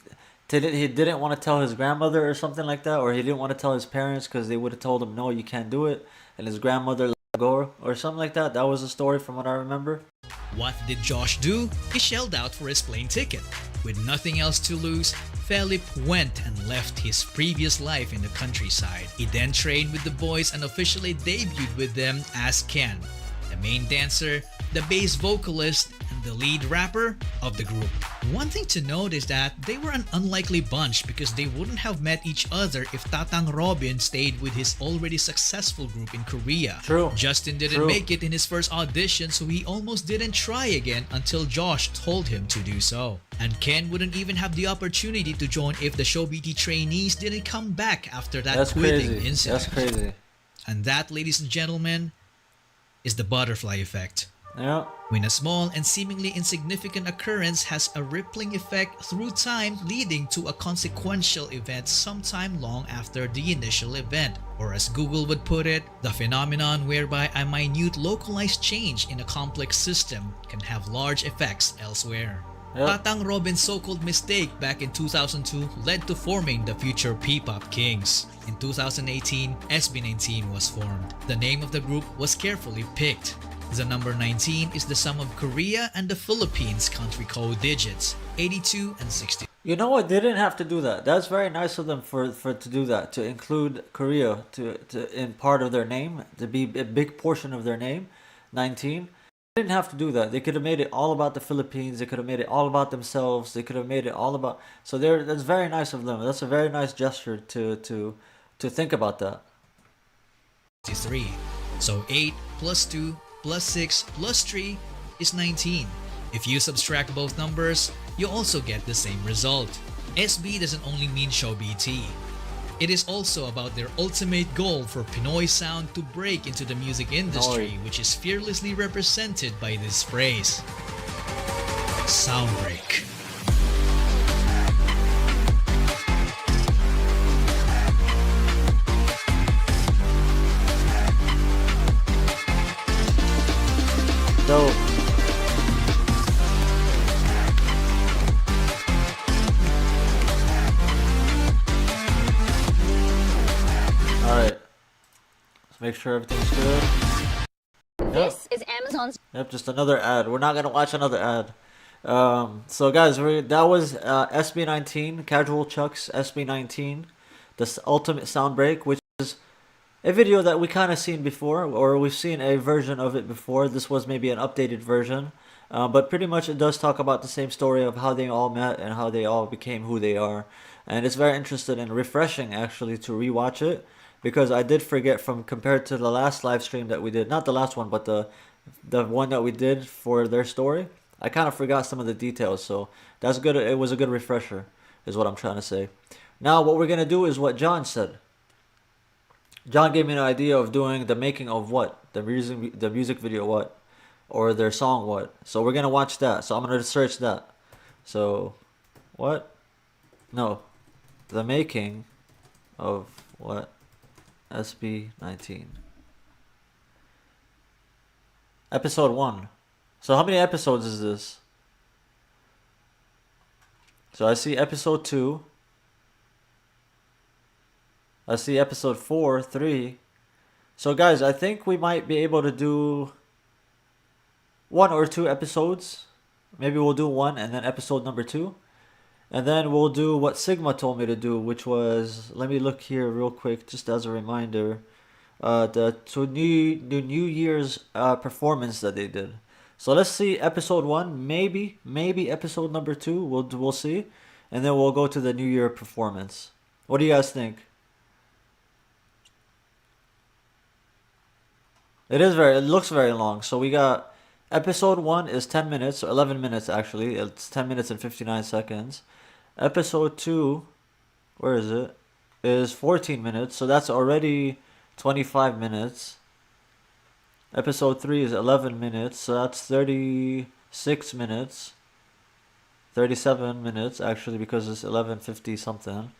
didn't want to tell his grandmother or something like that, or he didn't want to tell his parents because they would have told him, no, you can't do it, and his grandmother let go or something like that. That was the story from what I remember.
What did Josh do? He shelled out for his plane ticket. With nothing else to lose, Philip went and left his previous life in the countryside. He then trained with the boys and officially debuted with them as Ken, the main dancer, the bass vocalist, and the lead rapper of the group. One thing to note is that they were an unlikely bunch because they wouldn't have met each other if Tatang Robin stayed with his already successful group in Korea.
True.
Justin didn't make it in his first audition, so he almost didn't try again until Josh told him to do so. And Ken wouldn't even have the opportunity to join if the Show BT trainees didn't come back after that quitting incident.
That's crazy.
And that, ladies and gentlemen, is the butterfly effect.
Yeah.
When a small and seemingly insignificant occurrence has a rippling effect through time, leading to a consequential event sometime long after the initial event. Or as Google would put it, the phenomenon whereby a minute localized change in a complex system can have large effects elsewhere.
Yep.
Tatang Robin's so-called mistake back in 2002 led to forming the future P-pop Kings. In 2018, SB19 was formed. The name of the group was carefully picked. The number 19 is the sum of Korea and the Philippines country code digits, 82 and 60.
You know what? They didn't have to do that. That's very nice of them for to do that, to include Korea to in part of their name, to be a big portion of their name, 19. They didn't have to do that. They could have made it all about the Philippines. They could have made it all about themselves. They could have made it all about. So that's very nice of them. That's a very nice gesture to think about that.
3. So 8 plus 2 plus 6 plus 3 is 19. If you subtract both numbers, you also get the same result. SB doesn't only mean show BT. It is also about their ultimate goal for Pinoy sound to break into the music industry, which is fearlessly represented by this phrase: sound break.
So alright. Let's make sure everything's good.
This is Amazon's.
Yep, just another ad. We're not gonna watch another ad. So guys, that was SB19, Casual Chuck's SB19, the ultimate sound break, which is a video that we kind of seen before, or we've seen a version of it before. This was maybe an updated version, but pretty much it does talk about the same story of how they all met and how they all became who they are. And it's very interesting and refreshing actually to rewatch it, because I did forget from compared to the last live stream that we did, not the last one, but the one that we did for their story. I kind of forgot some of the details, so that's good. It was a good refresher, is what I'm trying to say. Now what we're gonna do is what John said. John gave me an idea of doing the making of what? The music video what? Or their song what? So we're gonna watch that. So I'm gonna search that. So what? No. The making of what? SB19. Episode 1. So how many episodes is this? So I see episode 2. I see episode 4, 3. So guys, I think we might be able to do 1 or 2 episodes. Maybe we'll do 1 and then episode number 2. And then we'll do what Sigma told me to do, which was, let me look here real quick, just as a reminder, the New Year's performance that they did. So let's see episode 1, maybe episode number 2. We'll see, and then we'll go to the New Year performance. What do you guys think? It looks very long. So we got episode 1 is 10 minutes, or 11 minutes actually. It's 10 minutes and 59 seconds. Episode 2, where is it? Is 14 minutes, so that's already 25 minutes. Episode 3 is 11 minutes, so that's 36 minutes. 37 minutes actually, because it's 11:50 something.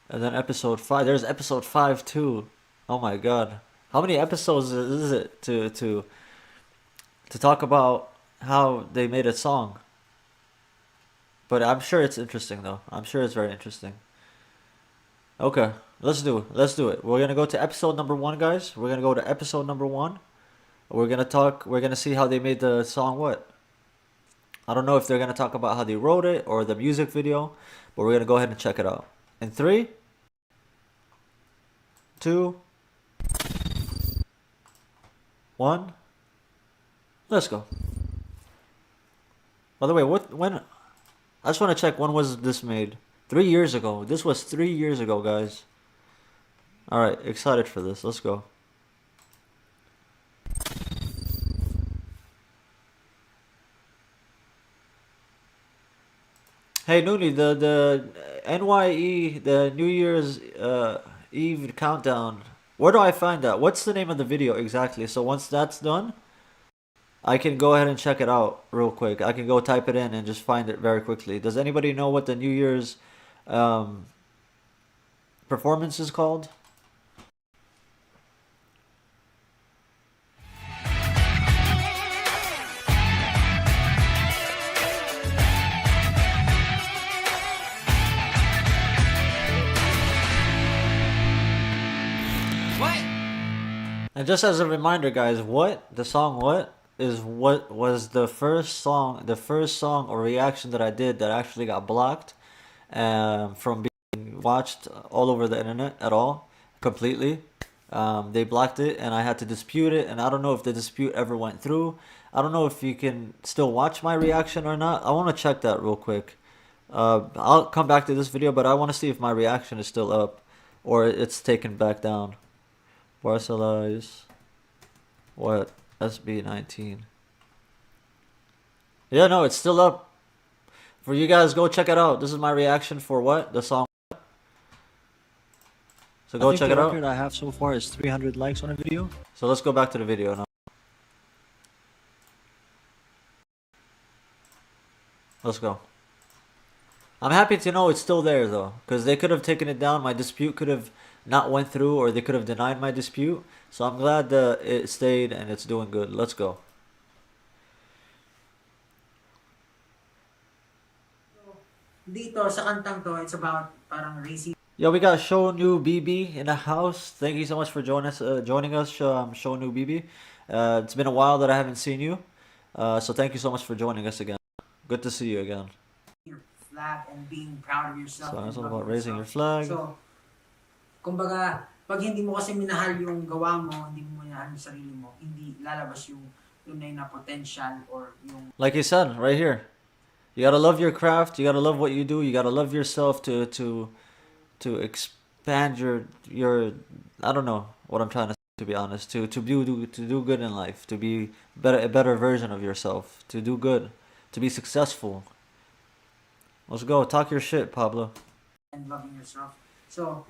And then episode 5, there's episode 5 too. Oh my god. How many episodes is it to talk about how they made a song? But I'm sure it's interesting though. I'm sure it's very interesting. Okay, let's do it. We're gonna go to episode number 1, guys. We're gonna go to episode number 1. We're gonna see how they made the song what? I don't know if they're gonna talk about how they wrote it or the music video, but we're gonna go ahead and check it out. In 3, 2, 1. Let's go. By the way, when I just want to check, when was this made? 3 years ago. This was 3 years ago, guys. Alright, excited for this. Let's go. Hey Noonie, the NYE, the New Year's Eve countdown. Where do I find that? What's the name of the video exactly? So once that's done, I can go ahead and check it out real quick. I can go type it in and just find it very quickly. Does anybody know what the New Year's performance is called? And just as a reminder, guys, the song what was the first song or reaction that I did that actually got blocked from being watched all over the internet at all, completely. They blocked it, and I had to dispute it, and I don't know if the dispute ever went through. I don't know if you can still watch my reaction or not. I want to check that real quick. I'll come back to this video, but I want to see if my reaction is still up or it's taken back down. BarcaLyze. What? SB19. Yeah, no, it's still up. For you guys, go check it out. This is my reaction for what? The song. So go check it out.
The record I have so far is 300 likes on a video.
So let's go back to the video now. Let's go. I'm happy to know it's still there though, because they could have taken it down. My dispute could have not went through, or they could have denied my dispute. So I'm glad that it stayed and it's doing good. Let's go.
Dito sa kantang to, it's about parang racy.
Yo, we got Show New BB in the house. Thank you so much for joining us, Show New BB. It's been a while that I haven't seen you, so thank you so much for joining us again. Good to see you again.
Your flag and being proud of yourself.
So it's all about raising your flag.
So, kumbaga, pag hindi mo kasi minahal yung gawa mo, hindi mo minahal yung sarili mo, hindi lalabas yung tunay na potential or yung...
Like you said, right here. You gotta love your craft. You gotta love what you do. You gotta love yourself to expand your I don't know what I'm trying to say, to be honest. To do good in life. To be a better version of yourself. To do good. To be successful. Let's go. Talk your shit, Pablo.
And loving yourself. So,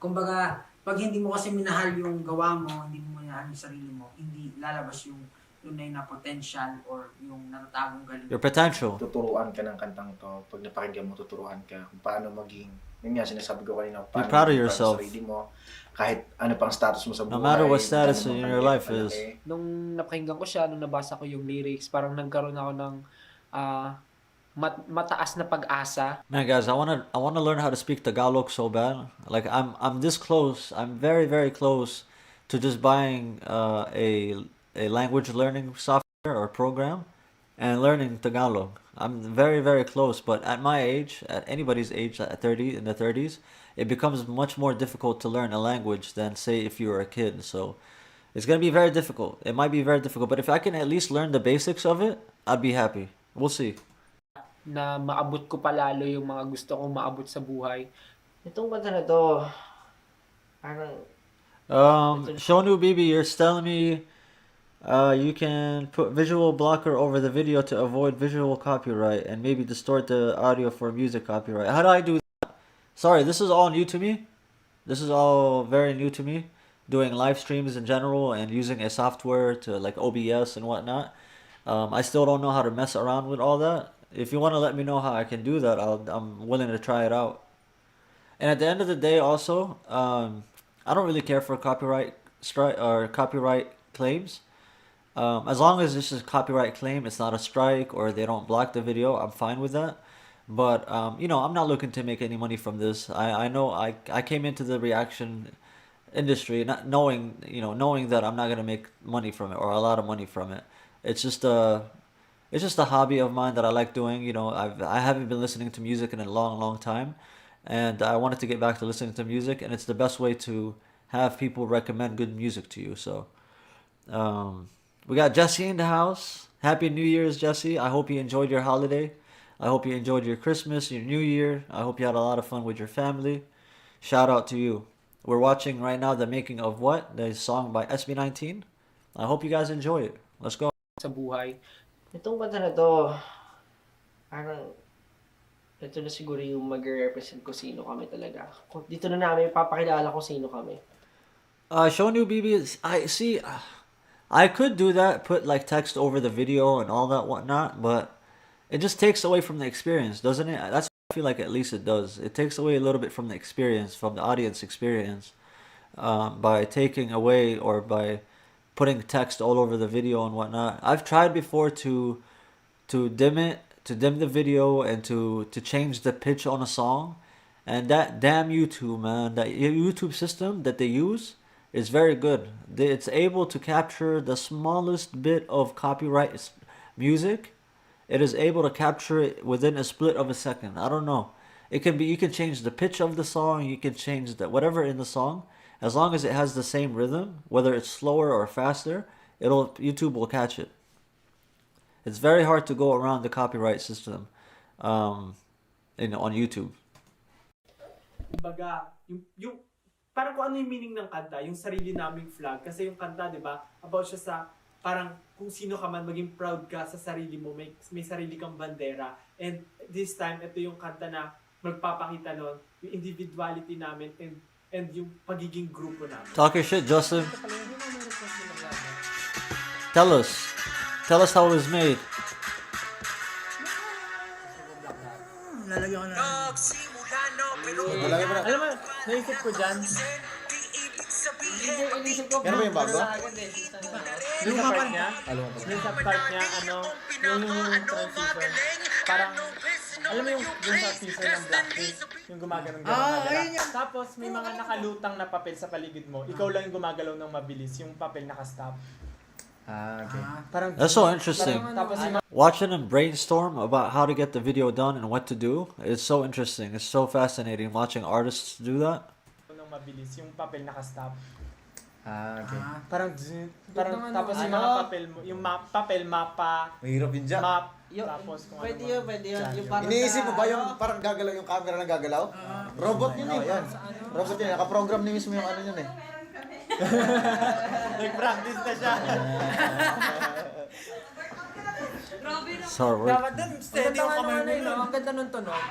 kumbaga, pag hindi mo kasi minahal yung gawa mo, hindi mo minahal yung sarili mo, hindi lalabas yung tunay na potential or yung natatagong galing.
Your potential.
Tuturuan ka ng kantang to. Pag napakinggan mo, tuturuan ka kung paano maging, yun nga, sinasabi ko kanina,
be proud of yourself.
Sarili mo, kahit ano pang status mo sa buhay.
No matter what status in your life is.
Nung napakinggan ko siya, nung nabasa ko yung lyrics, parang nagkaroon ako ng mataas na pag-asa.
Man, guys, I wanna learn how to speak Tagalog so bad. Like I'm this close. I'm very, very close to just buying a language learning software or program and learning Tagalog. I'm very, very close, but at my age, at anybody's age, at 30, in the 30s, it becomes much more difficult to learn a language than, say, if you were a kid. So it's going to be very difficult. It might be very difficult, but if I can at least learn the basics of it, I'd be happy. We'll see.
Na maabot ko palalo yung mga gusto kong maabot sa buhay. Itong kanta na to,
Shonu Bibi, you're telling me you can put visual blocker over the video to avoid visual copyright and maybe distort the audio for music copyright. How do I do that? Sorry, this is all new to me. This is all very new to me. Doing live streams in general and using a software to like OBS and whatnot. I still don't know how to mess around with all that. If you want to let me know how I can do that, I'm willing to try it out. And at the end of the day, also, I don't really care for copyright claims. As long as this is a copyright claim, it's not a strike or they don't block the video, I'm fine with that. But you know, I'm not looking to make any money from this. I know I came into the reaction industry not knowing that I'm not gonna make money from it or a lot of money from it. It's just a hobby of mine that I like doing. You know, I haven't been listening to music in a long time, and I wanted to get back to listening to music, and it's the best way to have people recommend good music to you. So we got Jesse in the house. Happy New Year's, Jesse. I hope you enjoyed your holiday. I hope you enjoyed your Christmas, your New Year. I hope you had a lot of fun with your family. Shout out to you. We're watching right now the making of what? The song by SB19. I hope you guys enjoy it. Let's go.
Sa buhay. Itong kanta na to, parang ito na siguro yung mag-represent ko sino kami talaga. Dito na namin papakilala ko sino kami.
Show New BB, I could do that, put like text over the video and all that whatnot, but it just takes away from the experience, doesn't it? That's what I feel like at least it does. It takes away a little bit from the experience, from the audience experience, by taking away or by putting text all over the video and whatnot. I've tried before to dim it, to dim the video and to change the pitch on a song, and that damn YouTube, man, that YouTube system that they use is very good. It's able to capture the smallest bit of copyright music. It is able to capture it within a split of a second. I don't know. It can be, you can change the pitch of the song, you can change the whatever in the song, As long as it has the same rhythm, whether it's slower or faster, YouTube will catch it. It's very hard to go around the copyright system on YouTube.
Kumbaga, yung parang kung ano yung meaning ng kanta, yung sarili naming flag. Kasi yung kanta, di ba, about siya sa parang kung sino ka man, maging proud ka sa sarili mo, may sarili kang bandera. And this time, ito yung kanta na magpapakita nun, yung individuality namin and yung pagiging grupo namin.
Talk your shit, Justin. Tell us how it was made.
Lalagyan ko na.
Alam mo, naisip ko dyan.
Yan ba yung bago?
Yung sa part niya, yung transition, parang, alam mo yung sa teaser ng Blackpink, yung gumagano'ng gano'n. Tapos may mga nakalutang na papel sa paligid mo, ikaw lang yung gumagalaw ng mabilis, yung papel nakastop.
Okay.
That's so interesting. Watching them brainstorm about how to get the video done and what to do, it's so interesting. It's so fascinating watching artists do that.
Ng mabilis, yung papel nakastop.
Okay.
Parang tapos yung mga papel mo, yung papel mapa.
Mahirap yun dyan.
Map. Tapos kung
pwede yun. Yung parang
iniisip mo ba yung parang gagalaw yung camera na gagalaw? Robot yun eh. Yan. Robot yun. Nakaprogram ni mismo yung ano yun eh.
Nag-practice na siya.
Sorry.
Dapat dun, steady yung kamay mo yun. Ang ganda nun tunog.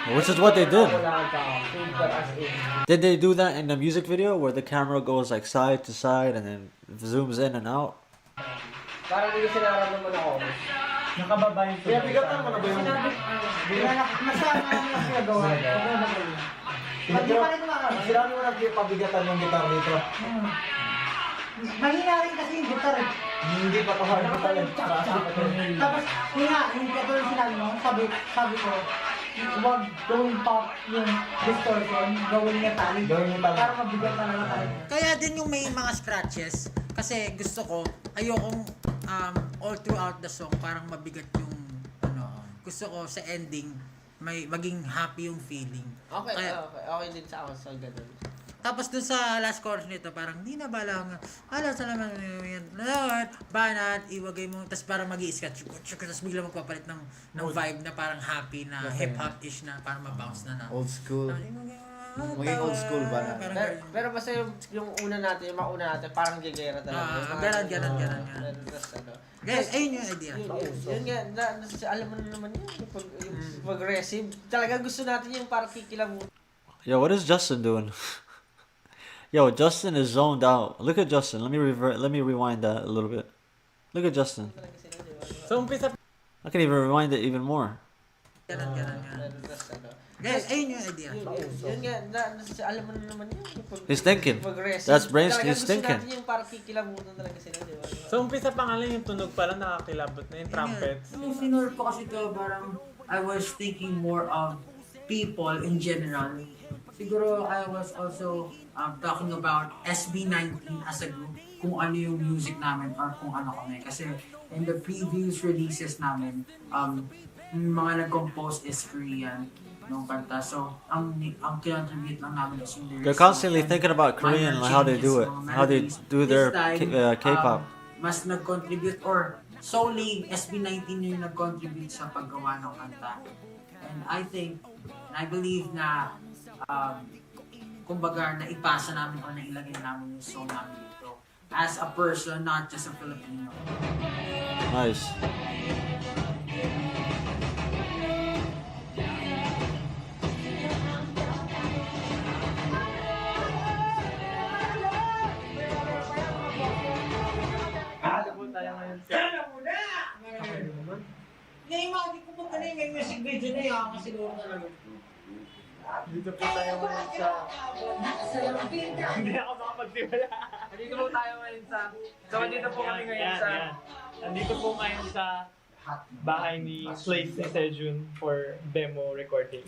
Which is what they did. Did they do that in the music video where the camera goes like side to side and then zooms in and out?
Parang hindi sinaram naman ako.
Nakababa yung tunog.
Kaya bigatan mo na ba yung...
Masama ang nagagawa.
Sinabi mo na pabigatan yung gitar dito.
Mahina rin kasi yung gitar eh.
Hindi pa hard gitar yun.
Tapos, yung katulad sinabi mo, sabi ko, huwag gawin pop yung distortion, gawin niya tali. Para mabigat na lang tayo. Kaya din yung may mga scratches, kasi gusto ko, ayokong all throughout the song, parang mabigat yung, gusto ko sa ending, maging happy yung feeling.
Okay din sa ako sa ganun.
Tapos dun sa last chorus nito, parang di na balang, salamat Lord, banat, iwagay mo, tapos parang mag-i-scratch, tapos bigla magpapalit ng vibe na parang happy na hip-hop-ish na, parang mabounce na.
Old school. Maging old school ba na?
Pero basta yung una natin, yung mauna natin, parang gigera talaga.
Ganon. Guys, ayun yung idea.
Yun nga, alam mo na naman yun, yung progressive. Talaga gusto natin yung parang kikilam mo.
Yo, what is Justin doing? Yo, Justin is zoned out. Look at Justin. Let me rewind that a little bit. Look at Justin.
So, umpisa.
I can even rewind it even more.
Ganon. Guys, ayun yung idea.
Yun nga, alam mo na naman yun.
He's thinking. That's brain. He's thinking.
Gusto natin yung parang kikilabutan talaga sila, di ba?
So, umpisa pa nga lang yung tunog parang nakakilabot na yung trumpets.
Yung sinur ko kasi ito, parang I was thinking more of people in general. Siguro I was also talking about SB19 as a group, kung ano yung music namin or kung ano kami. Kasi in the previous releases namin, mga nag-compose is Korean nung kanta. So, ang kinontribute lang namin is yung lyrics.
They're constantly thinking about Korean, like how they do it, how they do their K-pop.
Mas nag-contribute or solely SB19 yung nag-contribute sa paggawa ng kanta. And I believe na kumbaga naipasa namin o nailagay namin yung song namin dito as a person, not just a Filipino.
Nice.
Na-imagine ko pa kanina yung music video na yan kasi siguro talaga.
Dito po tayo ngayon sa... Hindi ako makapagsimula. Nandito po tayo ngayon sa... So, nandito po kami ngayon sa... Nandito po ngayon sa bahay ni Slace and Sejun for demo recording.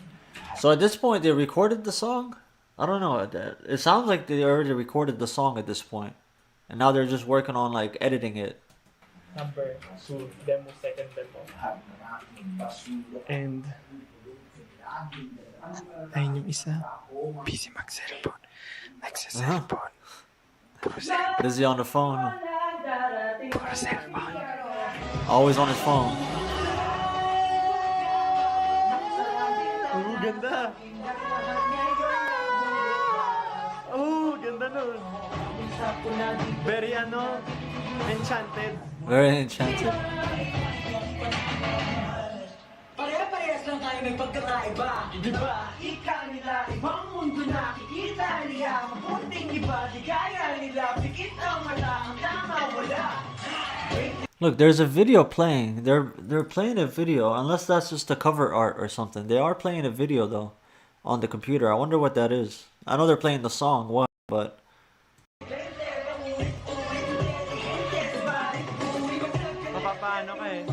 So at this point, they recorded the song? I don't know. It sounds like they already recorded the song at this point. And now they're just working on like editing it.
Number 2, demo, second demo. And Ayun yung isa. Busy mag-cellphone. Nagsa-cellphone.
Busy on the phone.
Puro cellphone.
Always on his phone.
Ganda. Ganda nun. Very enchanted.
Very enchanted.
Pare-parehas lang tayo may pagkakaiba, di ba? Ika nila, ibang mundo nakikita niya. Mabuting iba, di kaya nila. Pikit ang mata, ang tama wala.
Look, there's a video playing. They're playing a video, unless that's just a cover art or something. They are playing a video though on the computer. I wonder what that is. I know they're playing the song, but
Mapapaano ka eh.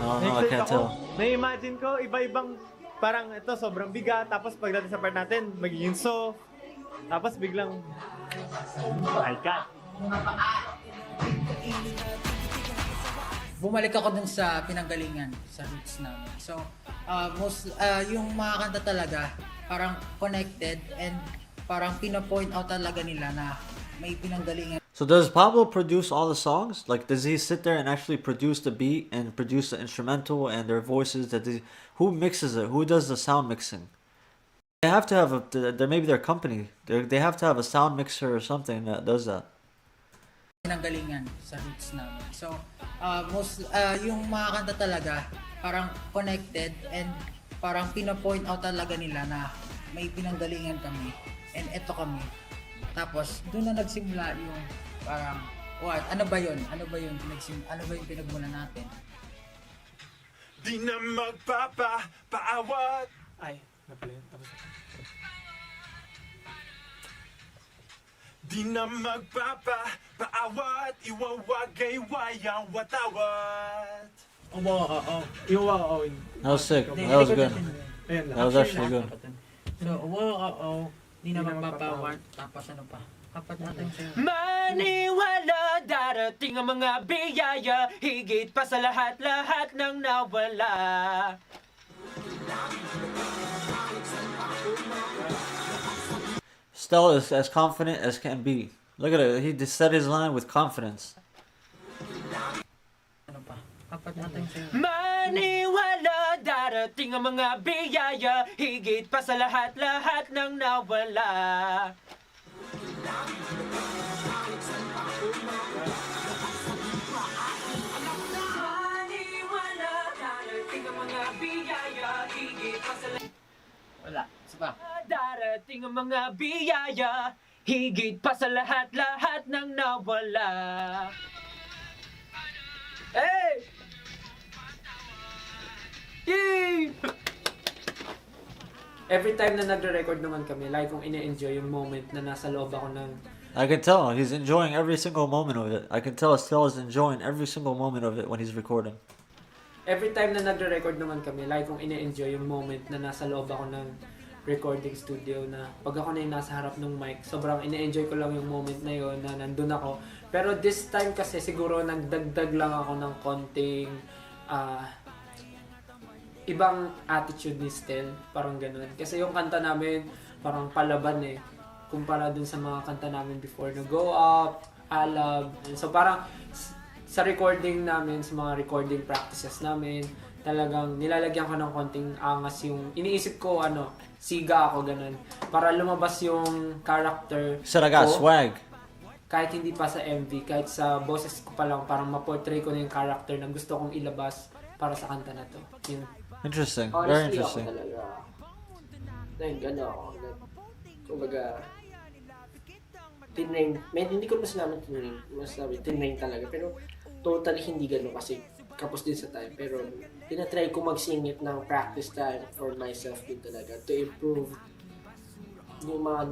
no, I can't tell.
Na-imagine ko, iba-ibang, parang ito, sobrang bigat, tapos pagdating sa part natin, magiging soft, tapos biglang, my God.
Bumalik ako dun sa pinanggalingan, sa roots namin. So, yung mga kanta talaga, parang connected and parang pinapoint out talaga nila na may pinanggalingan.
So does Pablo produce all the songs? Like, does he sit there and actually produce the beat and produce the instrumental and their voices? Who mixes it? Who does the sound mixing? They have to have maybe their company. They have to have a sound mixer or something that does that.
Pinanggalingan sa roots namin. So, yung mga kanta talaga, parang connected and parang pinapoint out talaga nila na may pinanggalingan kami and eto kami. Tapos, doon na nagsimula yung parang, ano ba yun? Ano ba yung pinagmula natin?
Di na magpapaawat. Ay, napala yun. Tapos di na magpapaawat. Iwawagay wayang watawat.
That was sick. That was good. That was actually good.
So, di na magpapawat. Tapos ano pa? Kapat natin sa'yo.
Maniwala, darating ang mga biyaya, higit pa sa lahat-lahat ng nawala.
Stell is as confident as can be. Look at it. He just said his line with confidence.
Ano pa? Kapat natin sa'yo.
Maniwala, darating ang mga biyaya, higit pa sa lahat-lahat ng nawala. Maniwala, darating ang mga biyaya, higit pa sa
Wala. Isa pa.
Darating ang mga biyaya, higit pa sa lahat-lahat ng nawala. Hey! Yay! Every time na nagre-record naman kami, like kung ine-enjoy yung moment na nasa loob ako ng...
I can tell he's enjoying every single moment of it. I can tell Stell is enjoying every single moment of it when he's recording.
Every time na nagre-record naman kami, like kung ine-enjoy yung moment na nasa loob ako ng recording studio na pag ako na yung nasa harap ng mic, sobrang ine-enjoy ko lang yung moment na yun na nandun ako. Pero this time kasi siguro nagdagdag lang ako ng konting ibang attitude ni Stell, parang ganun. Kasi yung kanta namin parang palaban eh, kumpara dun sa mga kanta namin before na Go Up, Alab. So parang sa recording namin, sa mga recording practices namin, talagang nilalagyan ko ng konting angas yung iniisip ko, siga ako ganun. Para lumabas yung character
Saraga,
ko.
swag.
Kahit hindi pa sa MV, kahit sa boses ko pa lang, parang ma-portray ko na yung character na gusto kong ilabas para sa kanta na to. Yun.
Interesting. Very
Honestly,
interesting.
ako talaga. Kumbaga, tinrain. Hindi ko mas namin tinrain. Mas namin tinrain talaga. Pero totally hindi gano'n kasi kapos din sa time. Pero tinatry ko magsingit ng practice time for myself din talaga to improve yung mga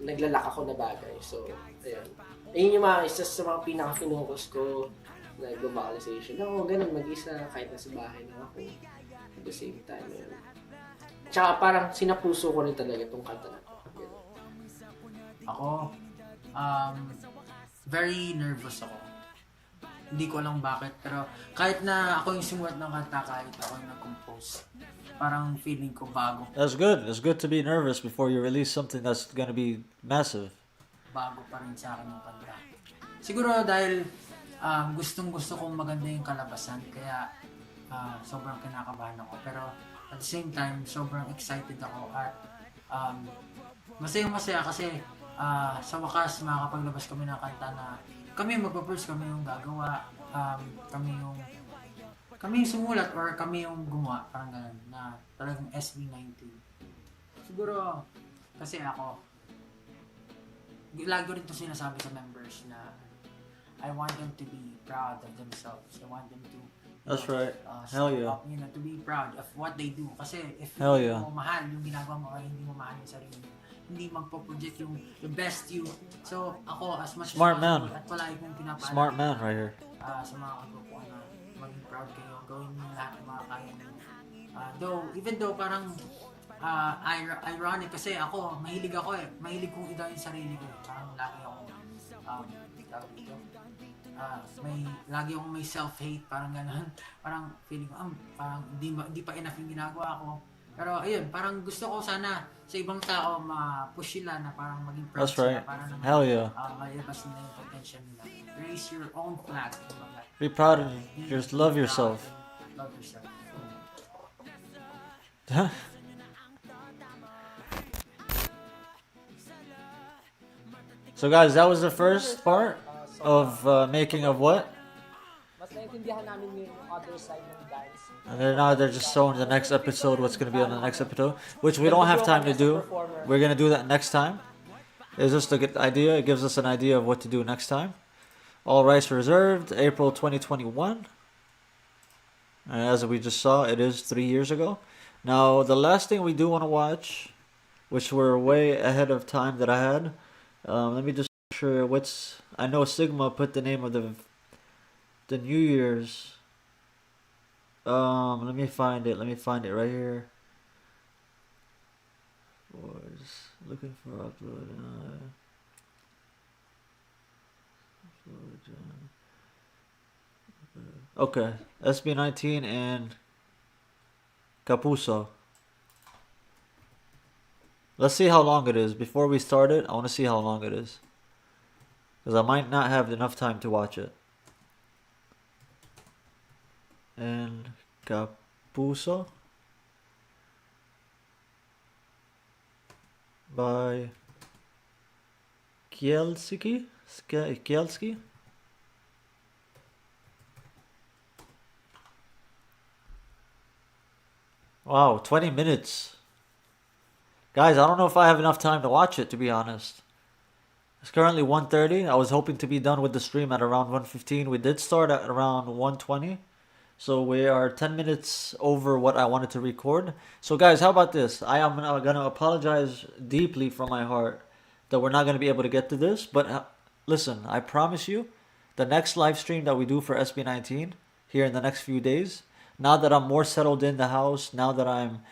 naglalak ako na bagay. So, ayan. Ayun yung isa sa mga pinaka-focus ko na BarcaLyzation. Ganun mag-isa kahit nasa bahay na ako. At the same time, yun. Tsaka parang sinapuso ko rin talaga itong kanta na to.
Ako, very nervous ako. Hindi ko alam bakit, pero kahit na ako yung sumulat ng kanta, kahit ako yung nag-compose, parang feeling ko bago.
That's good. It's good to be nervous before you release something that's gonna be massive.
Bago pa rin sa akin yung kanta. Siguro dahil gustong-gusto kong maganda yung kalabasan, kaya sobrang kinakabahan ako. Pero at the same time, sobrang excited ako at masayang-masaya kasi sa wakas makakapaglabas kami ng kanta na kami yung magpa-first, kami yung gagawa, kami yung sumulat or kami yung gumawa, parang ganun, na talagang SB19. Siguro, kasi ako, lagi ko rin ito sinasabi sa members na I want them to be proud of themselves. I want them to
That's right. Hell yeah.
up, to be proud of what they do. Kasi if
Hell
hindi
yeah.
mo mahal yung ginagawa mo or hindi mo mahal yung sarili mo, hindi magpo-project yung the best you. So, ako, as much
Smart
as possible,
man.
at palagi kong pinapaalala.
Smart man right here.
Sa mga kagrupo na maging proud kayo, gawin niyo lahat ng mga kaya niyo. Even though parang ironic kasi ako, mahilig kong idaw yung sarili ko. Parang lagi akong tawag dito. Lagi akong may self-hate, parang gano'n. Parang feeling ko, parang hindi pa enough yung ginagawa ko. Pero ayun, parang gusto ko sana sa ibang tao ma-push sila na parang maging proud
That's right.
sila. Para naman,
Hell yeah.
malabas nila yung potential nila. Raise your own flag.
Be proud of you. Just love yourself.
Love yourself.
So guys, that was the first part of making of what?
Mas naintindihan namin yung other side ng dance.
And then now they're just showing the next episode, what's going to be on the next episode, which we don't have time to do. We're going to do that next time. It's just a good idea. It gives us an idea of what to do next time. All rights reserved, April 2021. And as we just saw, it is 3 years ago. Now, the last thing we do want to watch, which we're way ahead of time that I had, let me just make sure what's... I know Sigma put the name of the New Year's... let me find it. Let me find it right here. Was looking for upload. Okay, SB19 and Capuso. Let's see how long it is. Before we start it, I want to see how long it is. Because I might not have enough time to watch it. And Capuso by Kielski. Wow, 20 minutes. Guys, I don't know if I have enough time to watch it, to be honest. It's currently 1:30. I was hoping to be done with the stream at around 1:15. We did start at around 1:20. So we are 10 minutes over what I wanted to record. So guys, how about this? I am going to apologize deeply from my heart that we're not going to be able to get to this. But listen, I promise you, the next live stream that we do for SB19 here in the next few days, now that I'm more settled in the house, now that I'm,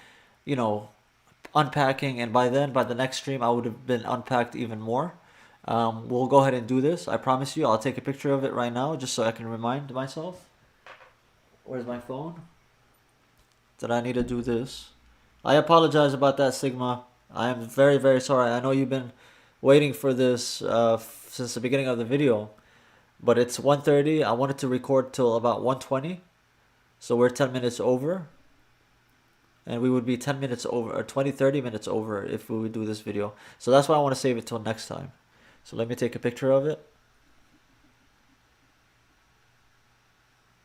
unpacking, and by the next stream, I would have been unpacked even more. We'll go ahead and do this. I promise you, I'll take a picture of it right now just so I can remind myself. Where's my phone? That I need to do this. I apologize about that, Sigma. I am very, very sorry. I know you've been waiting for this since the beginning of the video. But it's 1:30. I wanted to record till about 1:20. So we're 10 minutes over. And we would be 10 minutes over, or 30 minutes over if we would do this video. So that's why I want to save it till next time. So let me take a picture of it.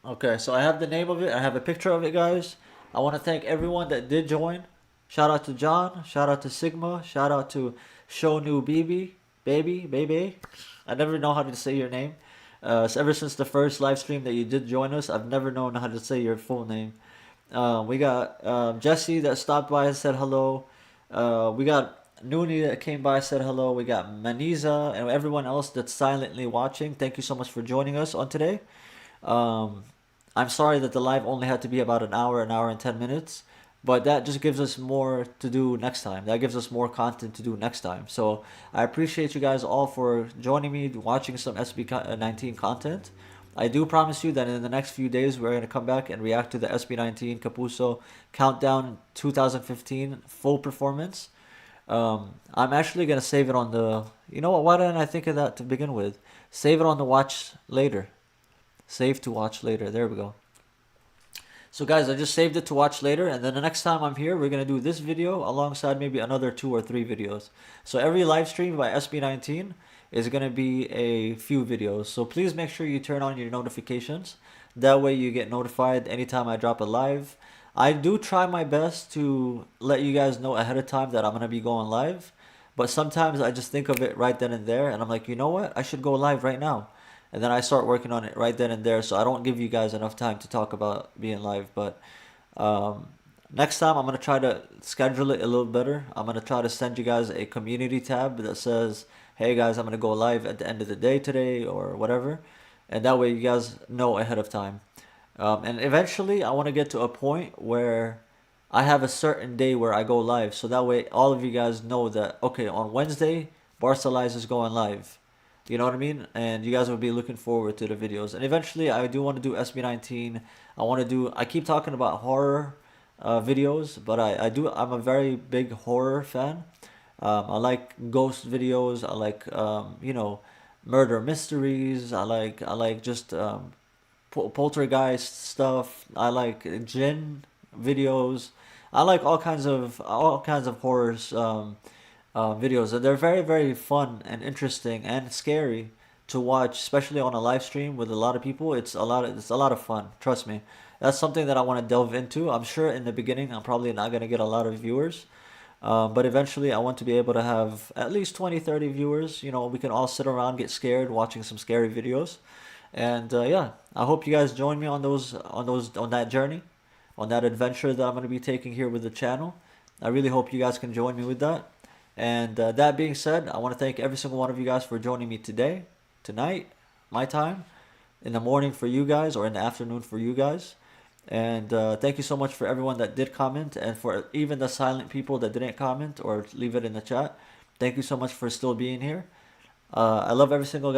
Okay, so I have the name of it. I have a picture of it, guys. I want to thank everyone that did join. Shout out to John. Shout out to Sigma. Shout out to Shonu Bibi. Baby. I never know how to say your name. So ever since the first live stream that you did join us, I've never known how to say your full name. We got Jesse that stopped by and said hello. We got Nooney that came by and said hello. We got Maniza and everyone else that's silently watching. Thank you so much for joining us on today. I'm sorry that the live only had to be about an hour and 10 minutes. But that just gives us more to do next time. That gives us more content to do next time. So I appreciate you guys all for joining me, watching some SB19 content. I do promise you that in the next few days we're gonna come back and react to the SB19 Kapuso Countdown 2015 full performance. I'm actually gonna save it on the. You know what? Why didn't I think of that to begin with? Save it on the watch later. Save to watch later. There we go. So guys, I just saved it to watch later, and then the next time I'm here, we're gonna do this video alongside maybe another 2 or 3 videos. So every live stream by SB19 is gonna be a few videos. So please make sure you turn on your notifications. That way you get notified anytime I drop a live. I do try my best to let you guys know ahead of time that I'm gonna be going live, but sometimes I just think of it right then and there, and I'm like, you know what? I should go live right now. And then I start working on it right then and there, so I don't give you guys enough time to talk about being live. But next time I'm going to try to schedule it a little better. I'm going to try to send you guys a community tab that says, hey guys, I'm going to go live at the end of the day today or whatever. And that way you guys know ahead of time. And eventually I want to get to a point where I have a certain day where I go live. So that way all of you guys know that, okay, on Wednesday, BarcaLyze is going live. You know what I mean? And you guys will be looking forward to the videos. And eventually, I do want to do SB19. I keep talking about horror videos, but I'm a very big horror fan. I like ghost videos. I like, murder mysteries. I like just poltergeist stuff. I like jinn videos. I like all kinds of horrors. Videos. They're very, very fun and interesting and scary to watch, especially on a live stream with a lot of people. It's a lot of fun. Trust me. That's something that I want to delve into. I'm sure in the beginning I'm probably not going to get a lot of viewers. But eventually I want to be able to have at least 20-30 viewers. You know, we can all sit around, get scared, watching some scary videos. And yeah, I hope you guys join me on that journey, on that adventure that I'm going to be taking here with the channel. I really hope you guys can join me with that. And that being said, I want to thank every single one of you guys for joining me today, tonight, my time, in the morning for you guys, or in the afternoon for you guys. And thank you so much for everyone that did comment, and for even the silent people that didn't comment or leave it in the chat. Thank you so much for still being here. I love every single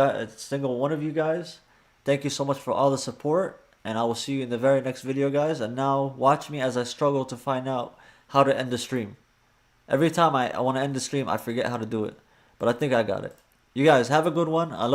one of you guys. Thank you so much for all the support, and I will see you in the very next video, guys. And now watch me as I struggle to find out how to end the stream. Every time I want to end the stream, I forget how to do it. But I think I got it. You guys have a good one. I love